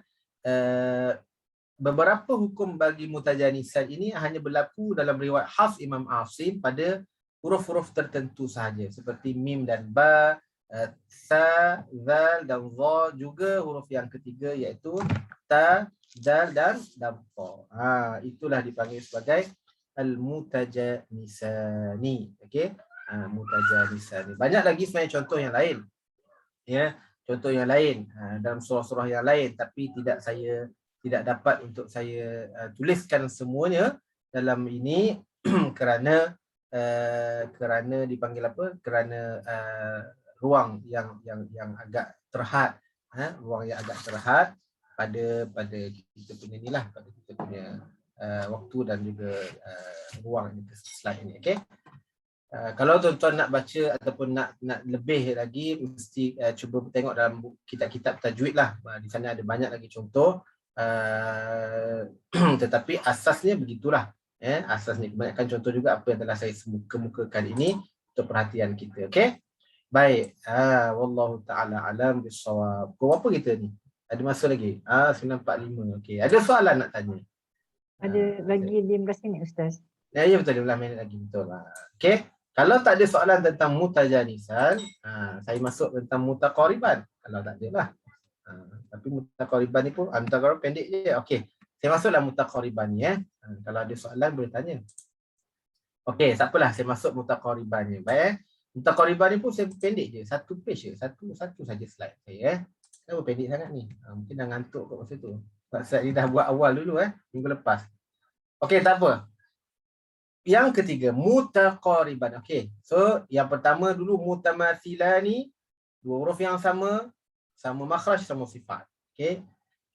beberapa hukum bagi mutajanisan ini hanya berlaku dalam riwayat Hafs Imam Asim pada huruf-huruf tertentu sahaja seperti mim dan ba, sa, zal dan za, juga huruf yang ketiga iaitu ta, dal dan fa. Itulah dipanggil sebagai al-mutajanisani. Okey, mutajanisani. Banyak lagi sebenarnya contoh yang lain. Ya, contoh yang lain dalam surah-surah yang lain, tapi saya tidak dapat untuk saya tuliskan semuanya dalam ini kerana dipanggil apa? Kerana ruang yang agak terhad, ruang yang agak terhad pada kita punya inilah, pada kita punya waktu dan juga ruang slide ini. Okey. Kalau tuan-tuan nak baca ataupun nak lebih lagi, mesti cuba tengok dalam kitab-kitab tajwid lah. Di sana ada banyak lagi contoh. Tetapi asasnya begitulah. Asasnya kebanyakan contoh juga apa yang telah saya kemukakan ini untuk perhatian kita. Okey. Baik. Wallahu taala alam bissawab. Pukul apa kita ni? Ada masa lagi? 9.45. Okey. Ada soalan nak tanya? Ada lagi 15 minit Ustaz. Ya betul, 15 minit lagi, betul. Okey. Kalau tak ada soalan tentang mutajanisan, saya masuk tentang mutaqariban. Kalau tak ada lah. Tapi mutaqariban ni pun mutaqarib pendek je. Okey. Saya masuklah mutaqariban ni kalau ada soalan boleh tanya. Okey, tak apalah, saya masuk mutaqariban ni. Baik. Mutaqariban ni pun saya pendek je, satu page je, satu saja slide saya Kenapa pendek sangat ni? Mungkin dah ngantuk kat masa tu. Saya dah buat awal dulu minggu lepas. Okey, tak apa. Yang ketiga, mutaqariban. Okey. So, yang pertama dulu mutamathilani, dua huruf yang sama makhraj, sama sifat. Okey.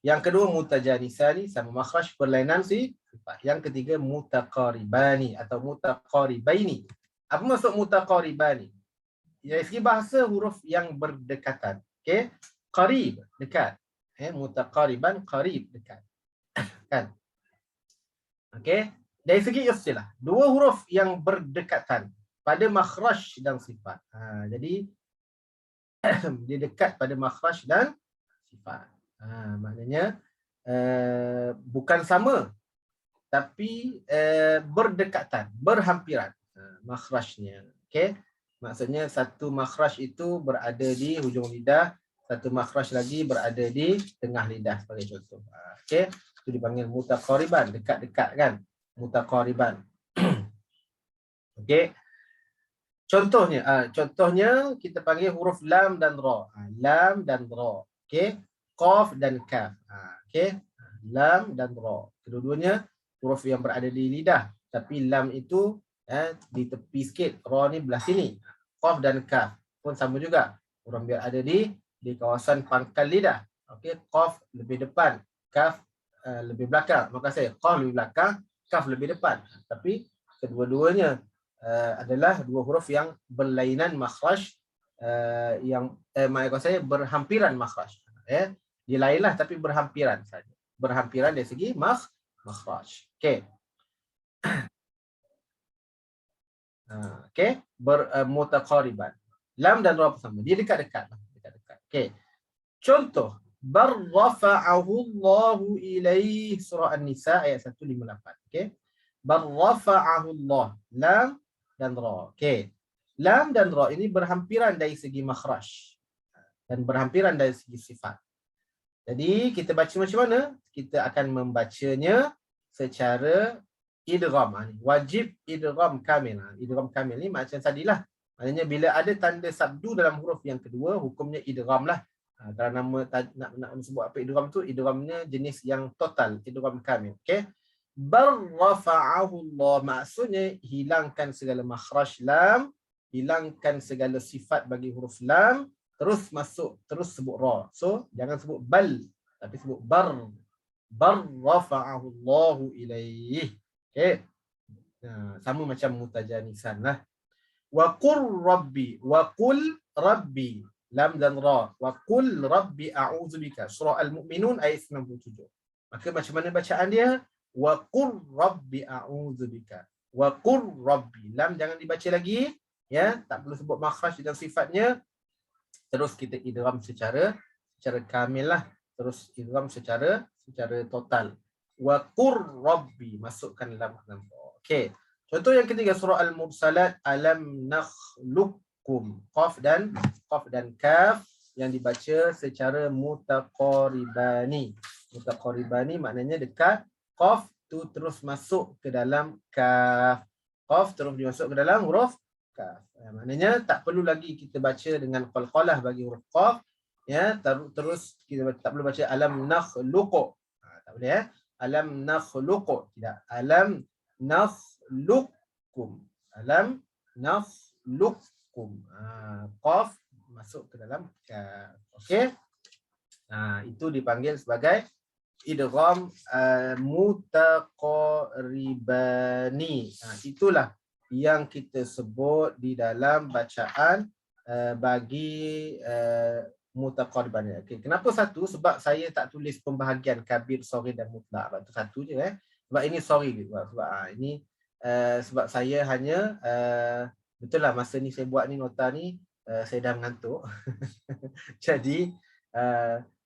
Yang kedua mutajanisani, sama makhraj, perlainan sifat. Yang ketiga mutaqaribani atau mutaqaribaini. Apa maksud mutaqaribani? Dari segi bahasa, huruf yang berdekatan. Okey. Qarib, dekat. Mutaqariban, qarib, dekat. Kan? Okey. Dari segi istilah, dua huruf yang berdekatan pada makhraj dan sifat. Jadi dia dekat pada makhraj dan sifat. Maknanya bukan sama, tapi berdekatan, berhampiran makhrajnya. Okey, maksudnya satu makhraj itu berada di hujung lidah, satu makhraj lagi berada di tengah lidah sebagai contoh. Okey, itu dipanggil mutaqariban, dekat-dekat kan, mutaqariban. Okey. Contohnya kita panggil huruf lam dan ra. Lam dan ra. Okey. Qaf dan kaf. Okey. Lam dan ra. Kedua-duanya huruf yang berada di lidah, tapi lam itu di tepi sikit, ra ni belah sini. Qaf dan kaf pun sama juga. Huruf yang ada di kawasan pangkal lidah. Okey, qaf lebih depan, kaf lebih belakang. Maka saya qaf lebih belakang, kaf lebih depan. Tapi kedua-duanya adalah dua huruf yang berlainan makhraj, yang maksud saya berhampiran makhraj. Dia lainlah tapi berhampiran saja. Berhampiran dari segi makhraj. Okey. Okey, mutaqariban. Lam dan ra sama. Dia dekat-dekat. Okey. Contoh, bar rafa'ahu Allahu ilaih, surah An-Nisa ayat 158. Okey. Bar rafa'ahu Allah. Lam dan ra. Okey. Lam dan ra ini berhampiran dari segi makhraj dan berhampiran dari segi sifat. Jadi kita baca macam mana? Kita akan membacanya secara idgham. Wajib idgham kamil. Idgham kamil ni macam tadilah. Maknanya bila ada tanda sabdu dalam huruf yang kedua, hukumnya idgham lah. Kalau nama nak sebut apa idgham tu, idghamnya jenis yang total, idgham kamil. Okey. Bal rafa'ahu Allah, maksudnya hilangkan segala makhraj lam, hilangkan segala sifat bagi huruf lam, terus sebut ra. So jangan sebut bal, tapi sebut bar. Bar rafa'ahu Allahu ilaih. Okey. Sama macam mutajanisan lah. Wa qul rabbi lam dan ra. Wa qul rabbi a'udzubika. Surah Al-Mu'minun ayat 97. Maka macam mana bacaan dia? Wa qul rabbi a'udzubika. Wa qul rabbi. Lam jangan dibaca lagi, ya, tak perlu sebut makhraj dan sifatnya. Terus kita idgham secara kamil lah. Terus idgham secara total. Wa qur rabbi, masukkan lam dan ra. Okey. Contoh yang ketiga, surah Al-Mursalat, alam nakhluqkum. Qaf dan kaf yang dibaca secara mutaqaribani. Mutaqaribani maknanya dekat. Qaf tu terus masuk ke dalam kaf. Qaf terus dimasuk ke dalam huruf kaf. Maknanya tak perlu lagi kita baca dengan qalqalah bagi huruf qaf. Ya, terus kita tak perlu baca alam nakhluq. Tak boleh, ya. Alam nakhluq. Tidak. Alam nakhluqkum. Alam nakhluqkum. Qaf masuk ke dalam kaf. Okey. Itu dipanggil sebagai idgham mutaqaribani. Itulah yang kita sebut di dalam bacaan bagi mutaqaribani. Okey, kenapa satu? Sebab saya tak tulis pembahagian kabir, saghir dan mutlak. Sebab tu satu je, Sebab ini sebab saya hanya betul lah masa ni saya buat ni nota ni saya dah mengantuk. Jadi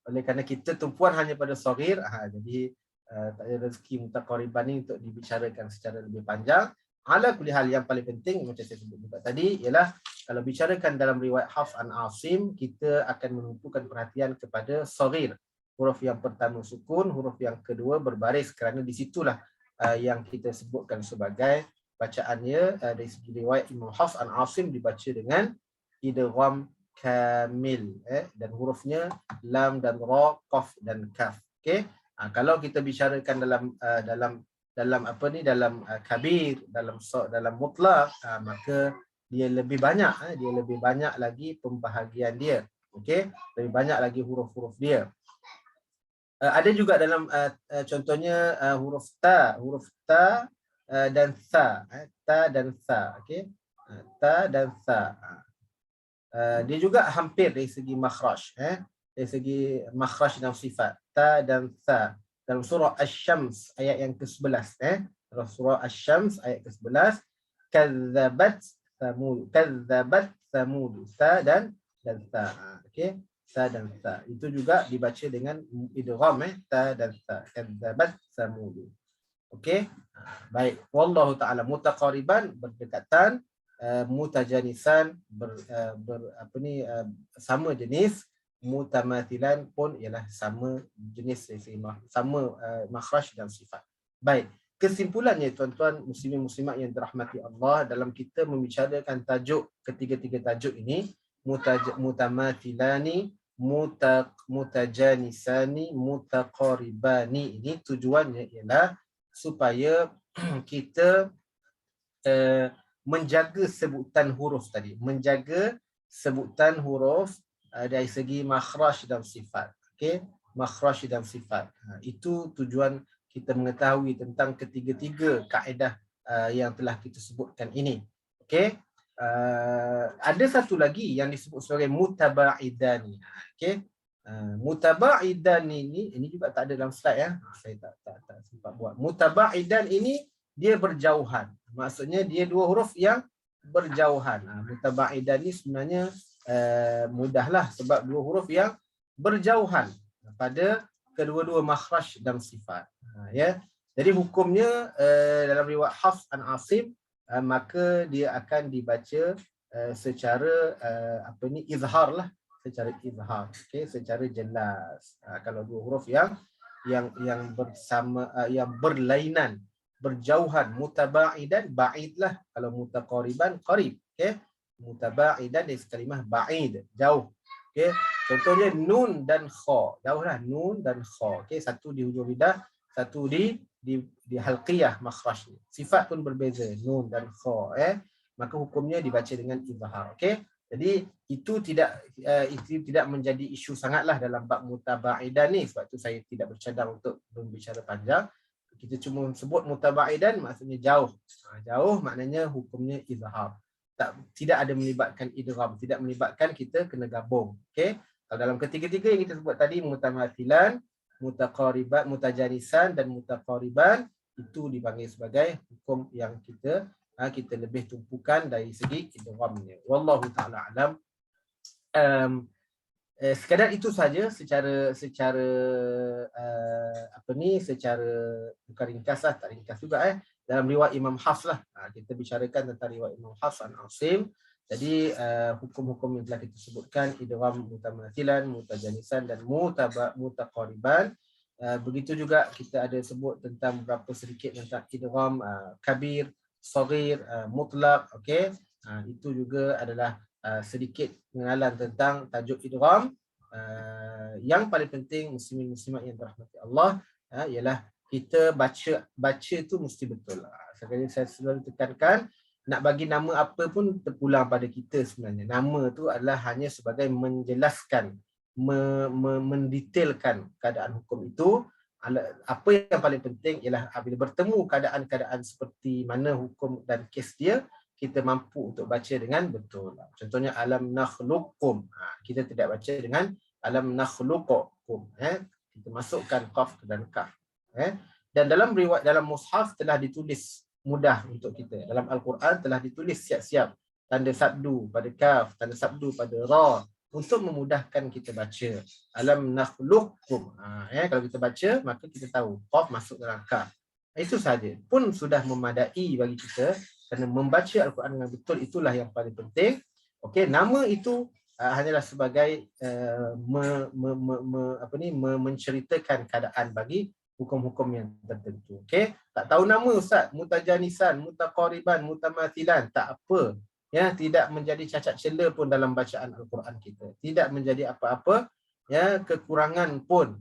oleh kerana kita tumpuan hanya pada saghir, jadi tak ada rezeki mutaqariban ni untuk dibicarakan secara lebih panjang. Ala kulli hal, yang paling penting macam saya sebut juga tadi ialah kalau bicarakan dalam riwayat Hafs an Asim, kita akan menumpukan perhatian kepada saghir. Huruf yang pertama sukun, huruf yang kedua berbaris, kerana di situlah yang kita sebutkan sebagai bacaannya dari segi riwayat Imam Hafs an Asim dibaca dengan idgham kamil, dan hurufnya lam dan ra, qaf dan kaf. Okey. Kalau kita bicarakan dalam kabir, dalam mutlak, maka dia lebih banyak lagi pembahagian dia. Okey, lebih banyak lagi huruf-huruf dia. Ada juga dalam contohnya huruf ta dan sa, ta dan sa. Okey, ta dan sa. Dia juga hampir dari segi makhraj, dari segi makhraj dan sifat. Ta dan sa. Dalam surah Asy-Syams ayat yang ke-11, dalam surah Asy-Syams ayat ke-11, kadzabat samud, ta dan sa. Okey, ta dan sa. Itu juga dibaca dengan idgham, ta dan sa. Kadzabat samud. Okey. Baik, wallahu taala. Mutaqariban berdekatan, mutajanisan sama jenis, mutamathilan pun ialah sama jenis, sama makhraj dan sifat. Baik, kesimpulannya tuan-tuan muslimin muslimat yang dirahmati Allah, dalam kita membicarakan tajuk, ketiga-tiga tajuk ini, mutamathilani, mutajanisani, mutaqaribani, ini tujuannya ialah supaya kita menjaga sebutan huruf tadi, menjaga sebutan huruf dari segi makhraj dan sifat. Okey, makhraj dan sifat. Itu tujuan kita mengetahui tentang ketiga-tiga kaedah yang telah kita sebutkan ini. Okey. Ada satu lagi yang disebut sebagai mutaba'idani. Okey. Mutaba'idan ini juga tak ada dalam slide, saya tak sempat buat. Mutaba'idan ini dia berjauhan. Maksudnya dia dua huruf yang berjauhan. Mutaba'idan ini sebenarnya mudahlah, sebab dua huruf yang berjauhan pada kedua-dua makhraj dan sifat. Ya. Jadi hukumnya dalam riwayat Hafs an Asim, maka dia akan dibaca secara izhar lah, secara izhar. Okey, secara jelas. Kalau dua huruf yang bersama, yang berlainan berjauhan. Mutaba'idan, ba'id lah. Kalau mutaqariban, qarib. Okay? Mutaba'idan dari kalimah ba'id, jauh. Okay? Contohnya nun dan kha. Jauh lah, nun dan kha. Okay? Satu di hujung lidah, satu di halqiyah makhraj. Sifat pun berbeza, nun dan kha. Maka hukumnya dibaca dengan izhar. Okay? Jadi itu tidak menjadi isu sangatlah dalam bab mutaba'idan ni, sebab tu saya tidak bercadang untuk berbicara panjang. Kita cuma sebut mutaba'idan maksudnya jauh. Jauh maknanya hukumnya izhar. Tidak ada melibatkan idgham, tidak melibatkan kita kena gabung. Okey. Kalau dalam ketiga-tiga yang kita sebut tadi, mutamathilan, mutaqariban, mutajanisan dan mutaqariban, itu dipanggil sebagai hukum yang kita lebih tumpukan dari segi idghamnya. Wallahu taala alam. Sekadar itu saja secara bukan ringkas lah, tak ringkas juga dalam riwayat Imam Hafs lah. Kita bicarakan tentang riwayat Imam Hafs an Asim. Jadi hukum-hukum yang telah kita sebutkan, idgham mutamathilan, mutajanisan dan mutaqariban. Begitu juga kita ada sebut tentang berapa sedikit tentang idgham kabir, saghir, mutlaq. Okey. Itu juga adalah sedikit pengenalan tentang tajuk idgham. Yang paling penting muslimin-muslimat yang dirahmati Allah ialah kita baca tu mesti betul. Sekali saya selalu tekankan, nak bagi nama apa pun terpulang pada kita sebenarnya. Nama tu adalah hanya sebagai menjelaskan, mendetailkan keadaan hukum itu. Apa yang paling penting ialah apabila bertemu keadaan-keadaan seperti mana hukum dan kes dia, kita mampu untuk baca dengan betul. Contohnya alam nakhluqkum. Kita tidak baca dengan alam nakhluqukum. Kita masukkan qaf dan kaf. Dan dalam riwayat, dalam mushaf telah ditulis mudah untuk kita. Dalam Al-Quran telah ditulis siap-siap tanda sabdu pada kaf, tanda sabdu pada ra, untuk memudahkan kita baca. Alam nakhluqkum. Kalau kita baca, maka kita tahu qaf masuk dalam kaf. Itu saja. Pun sudah memadai bagi kita, kerana membaca Al-Quran dengan betul itulah yang paling penting. Okey, nama itu hanyalah sebagai menceritakan keadaan bagi hukum-hukum yang tertentu. Okey, tak tahu nama ustaz, mutajanisan, mutaqariban, mutamathilan, tak apa. Ya, tidak menjadi cacat cela pun dalam bacaan Al-Quran kita. Tidak menjadi apa-apa ya kekurangan pun.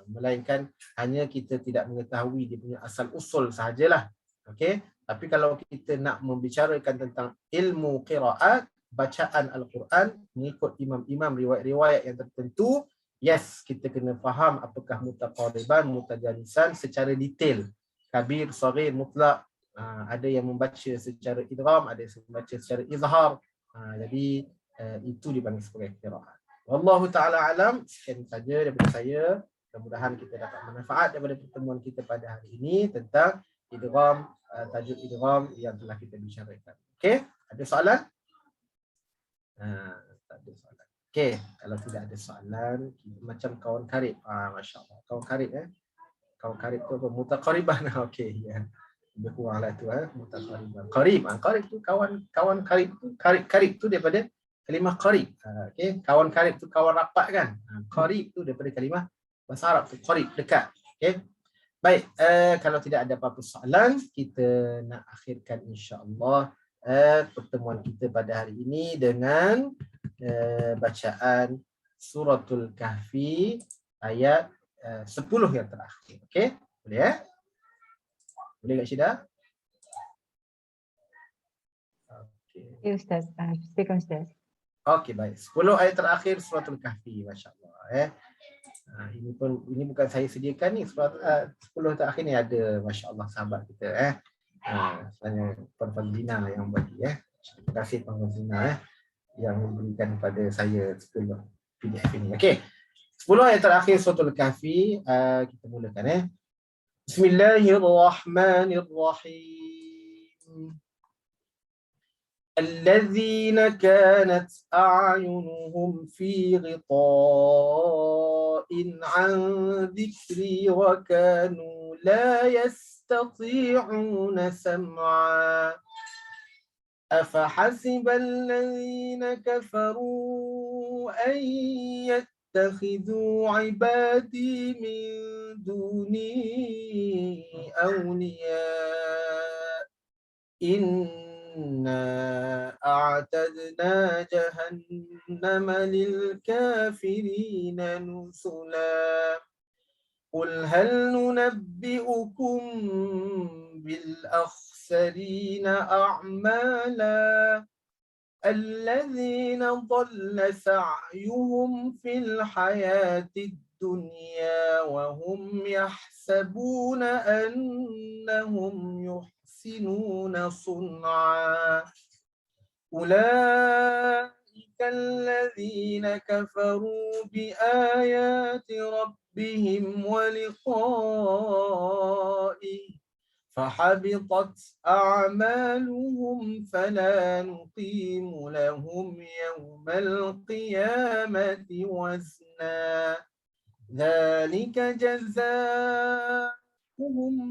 Melainkan hanya kita tidak mengetahui dia punya asal usul sahajalah. Okey, tapi kalau kita nak membicarakan tentang ilmu qiraat, bacaan Al-Quran mengikut imam-imam riwayat-riwayat yang tertentu, yes, kita kena faham apakah mutaqariban, mutajanisan secara detail. Kabir, saghir, mutlaq. Ada yang membaca secara idgham, ada yang membaca secara izhar. Jadi itu dipanggil sebagai qiraat. Wallahu ta'ala alam. Sekian saja daripada saya. Mudah-mudahan kita dapat manfaat daripada pertemuan kita pada hari ini tentang idgham, tajuk idgham yang telah kita bicarakan. Okey, ada soalan? Tak ada soalan. Okey, kalau tidak ada soalan, macam kawan karib. Masya-Allah. Kawan karib Kawan karib tu apa? Mutaqariban. Okey, ya. Lebih kuranglah tu mutaqariban. Qarib. Qarib tu kawan karib tu, karib tu daripada kalimah qarib. Okey, kawan karib tu kawan rapat kan? Qarib tu daripada kalimah bahasa Arab tu qarib, dekat. Okey. Baik, kalau tidak ada apa-apa soalan, kita nak akhirkan insya-Allah pertemuan kita pada hari ini dengan bacaan Suratul Kahfi ayat 10 yang terakhir. Okey? Boleh ya? Boleh Kak Syida? Okey. Ya Ustaz, silakan Ustaz. Okey, baik. 10 ayat terakhir Suratul Kahfi, masya-Allah. Ini bukan saya sediakan ni, 10 terakhir ni ada masya-Allah sahabat kita sebenarnya Puan Fazlina yang bagi Terima kasih Puan Fazlina yang memberikan kepada saya 10 PDF ini. Okey. 10 ayat terakhir Suratul Kahfi, kita mulakan Bismillahirrahmanirrahim. الذين كانت أعينهم في غطاء عن ذكري وكانوا لا يستطيعون سمعا أفحسب الذين كفروا أن تتخذوا عبادي من دوني أولياء إنا أعتدنا جهنم للكافرين نزلا قل هل ننبئكم بالأخسرين أعمالا الذين ضل سعيهم في الحياة الدنيا وهم يحسبون أنهم يحسنون صنعا أولئك الذين كفروا بآيات ربهم ولقائه فحبطت أعمالهم فلا نقيم لهم يوم القيامة وزنا ذلك جزاؤهم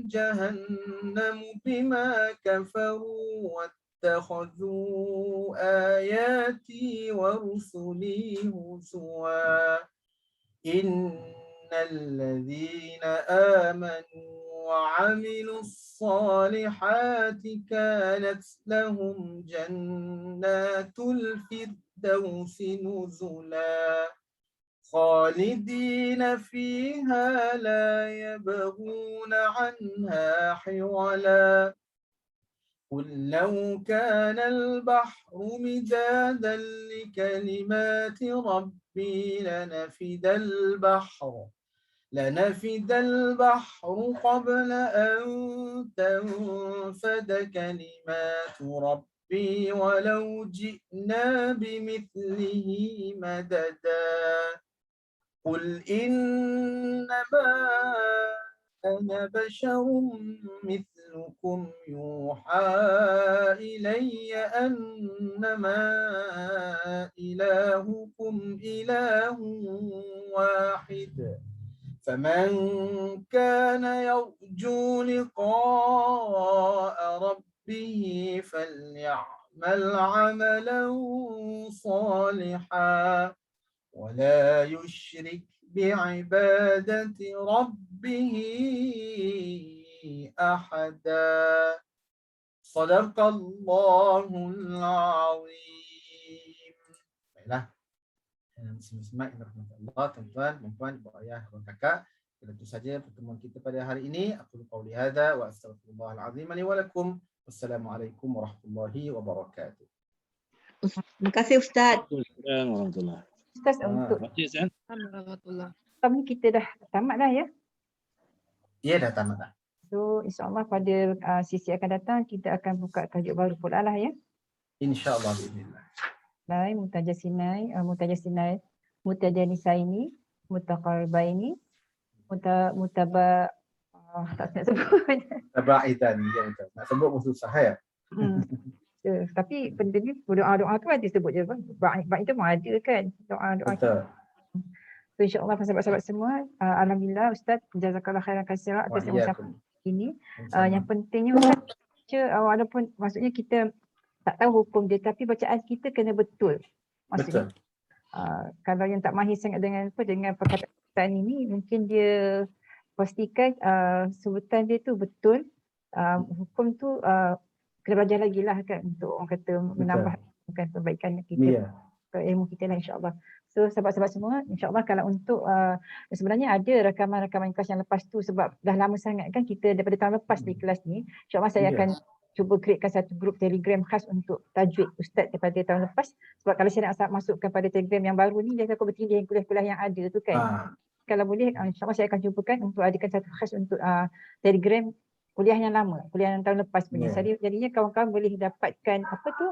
جهنم بما كفروا واتخذوا آياتي ورسلي هزوا إن الذين آمنوا وعملوا الصالحات كانت لهم جنات الفردوس نزلا خالدين فيها لا يبغون عنها حولا قل لو كان البحر مدادا لكلمات ربي لنفد البحر قبل أن تنفد كلمات ربي ولو جئنا بمثله مددا قل إنما أنا بشر مثلكم يوحى إلي أنما إلهكم إله واحد فمن كان يرجو لقاء ربه فليعمل عملا صالحا ولا يشرك بعبادة ربه أحدا صدق الله العظيم. Baiklah. Bismillah, Allah, tuan-tuan, puan-puan, ibu ayah, dan kakak. Itu saja pertemuan kita pada hari ini. Aku qauli hadza wa astaghfirullahal azim li wa lakum. Wassalamualaikum warahmatullahi wabarakatuh. Terima kasih Ustaz. Assalamualaikum warahmatullahi. Ustaz, untuk Terima kasih, Zan. Alhamdulillah. kami kita dah tamat dah ya. Ya, dah tamat dah. So insyaAllah pada sesi akan datang kita akan buka tajuk baru pula lah ya. InsyaAllah bismillah. Lain Mutajasinai, Mutajasinai, Mutajanisaini, Mutaqaribaini, Mutaba tak nak sebut. Tabaitan, ya betul. Nak sebut pun susah ya. Tapi benda ni doa-doa tu ada sebut je. Baik itu pun ada kan. Doa-doa. Betul. So insyaAllah sahabat-sahabat semua, alhamdulillah Ustaz jazakallah khairan katsiran atas usaha ini. Yang pentingnya Ustaz, walaupun maksudnya kita tak tahu hukum dia tapi bacaan kita kena betul. Maksudnya kalau yang tak mahir sangat dengan perkataan ini mungkin dia pastikan sebutan dia tu betul. Hukum tu kena belajar lagi lah kan untuk orang kata menambahkan perbaikan kita ke ilmu kita lah insyaAllah. So sahabat-sahabat semua, insyaAllah kalau untuk sebenarnya ada rakaman-rakaman kelas yang lepas tu sebab dah lama sangat kan kita daripada tahun lepas di kelas ni. InsyaAllah saya akan cuba createkan satu grup Telegram khas untuk tajwid Ustaz daripada tahun lepas. Sebab kalau saya nak masukkan pada Telegram yang baru ni, jadi aku bertindih kuliah-kuliah yang ada tu kan. Kalau boleh, insyaAllah saya akan cubakan untuk adakan satu khas untuk Telegram kuliah yang lama, kuliah yang tahun lepas punya. Jadinya kawan-kawan boleh dapatkan apa tu,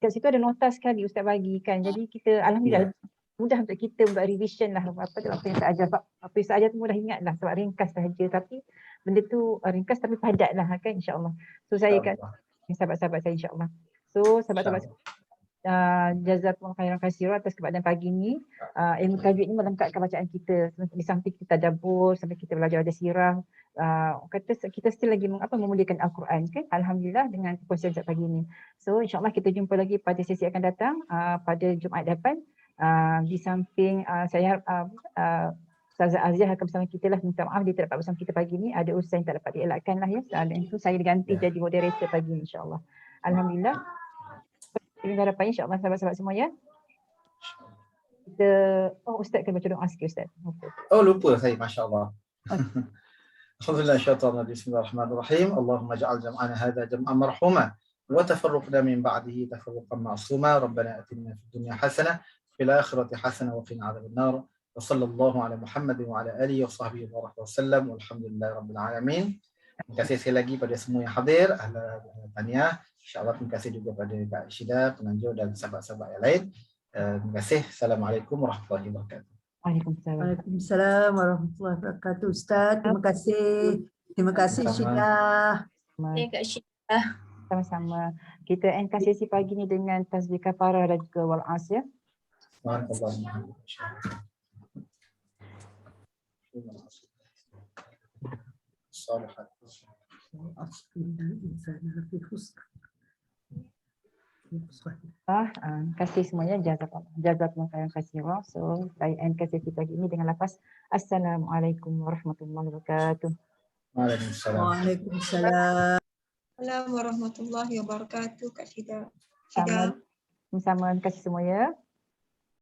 kat situ ada nota sekali Ustaz bagi kan. Jadi kita alhamdulillah mudah untuk kita buat revision lah apa yang saya ajar. Apa yang saya ajar tu mudah ingat lah sebab ringkas sahaja tapi benda tu ringkas tapi padat lah kan insyaAllah. So saya akan sahabat-sahabat saya insyaAllah. So sahabat-sahabat jazakumullah khairan katsiran atas kepada pagi ni. Ilmu tajwid ni melengkapkan bacaan kita. Di samping kita tadabbur, sampai kita belajar sirah. Kata kita still lagi memuliakan Al-Quran kan. Alhamdulillah dengan konsep pagi ni. So insyaAllah kita jumpa lagi pada sesi akan datang pada Jumaat depan. Di samping saya Ustazah Aziah akan bersama kita lah, minta maaf dia tak dapat bersama kita pagi ni, ada urusan yang tak dapat dielakkan lah ya. Dan itu saya diganti jadi moderator pagi ni insyaAllah. Alhamdulillah. Ini harapannya insyaAllah sahabat-sahabat semua ya. Kita, Ustaz kena baca doa sikit Ustaz. Lupa saya, Masya Allah. Alhamdulillah, syaitan rajim. Bismillahirrahmanirrahim. Allahumma ja'al jam'ana hadha jam'an marhuma wa tafarruqna min ba'dihi tafarruqan ma'suma. Rabbana atina fid dunya hasanah fil akhirati hasanah wa qina adzaban nar. Wa sallallahu ala Muhammad wa ala alihi wa sahbihi wa sallam. Walhamdulillahi rabbil alamin. Terima kasih sekali lagi pada semua yang hadir. Ahlan tahniah. InsyaAllah terima kasih juga pada Kak Syida, penganjur dan sahabat-sahabat yang lain. Terima kasih. Assalamualaikum warahmatullahi wabarakatuh. Waalaikumsalam. Waalaikumsalam warahmatullahi wabarakatuh. Ustaz, terima kasih. Terima kasih Syida. Kak Syida. Sama-sama. Kita endkan sesi pagi ni dengan tasbih kafarah dan juga wal as ya. Kasih semuanya, jazakallah khairan katsira. So saya endkan sesi pagi ini dengan lafaz Assalamualaikum warahmatullahi wabarakatuh. Waalaikumsalam. Waalaikumsalam. Assalamualaikum warahmatullahi wabarakatuh Kak Syida. Sama-sama, terima kasih semua ya.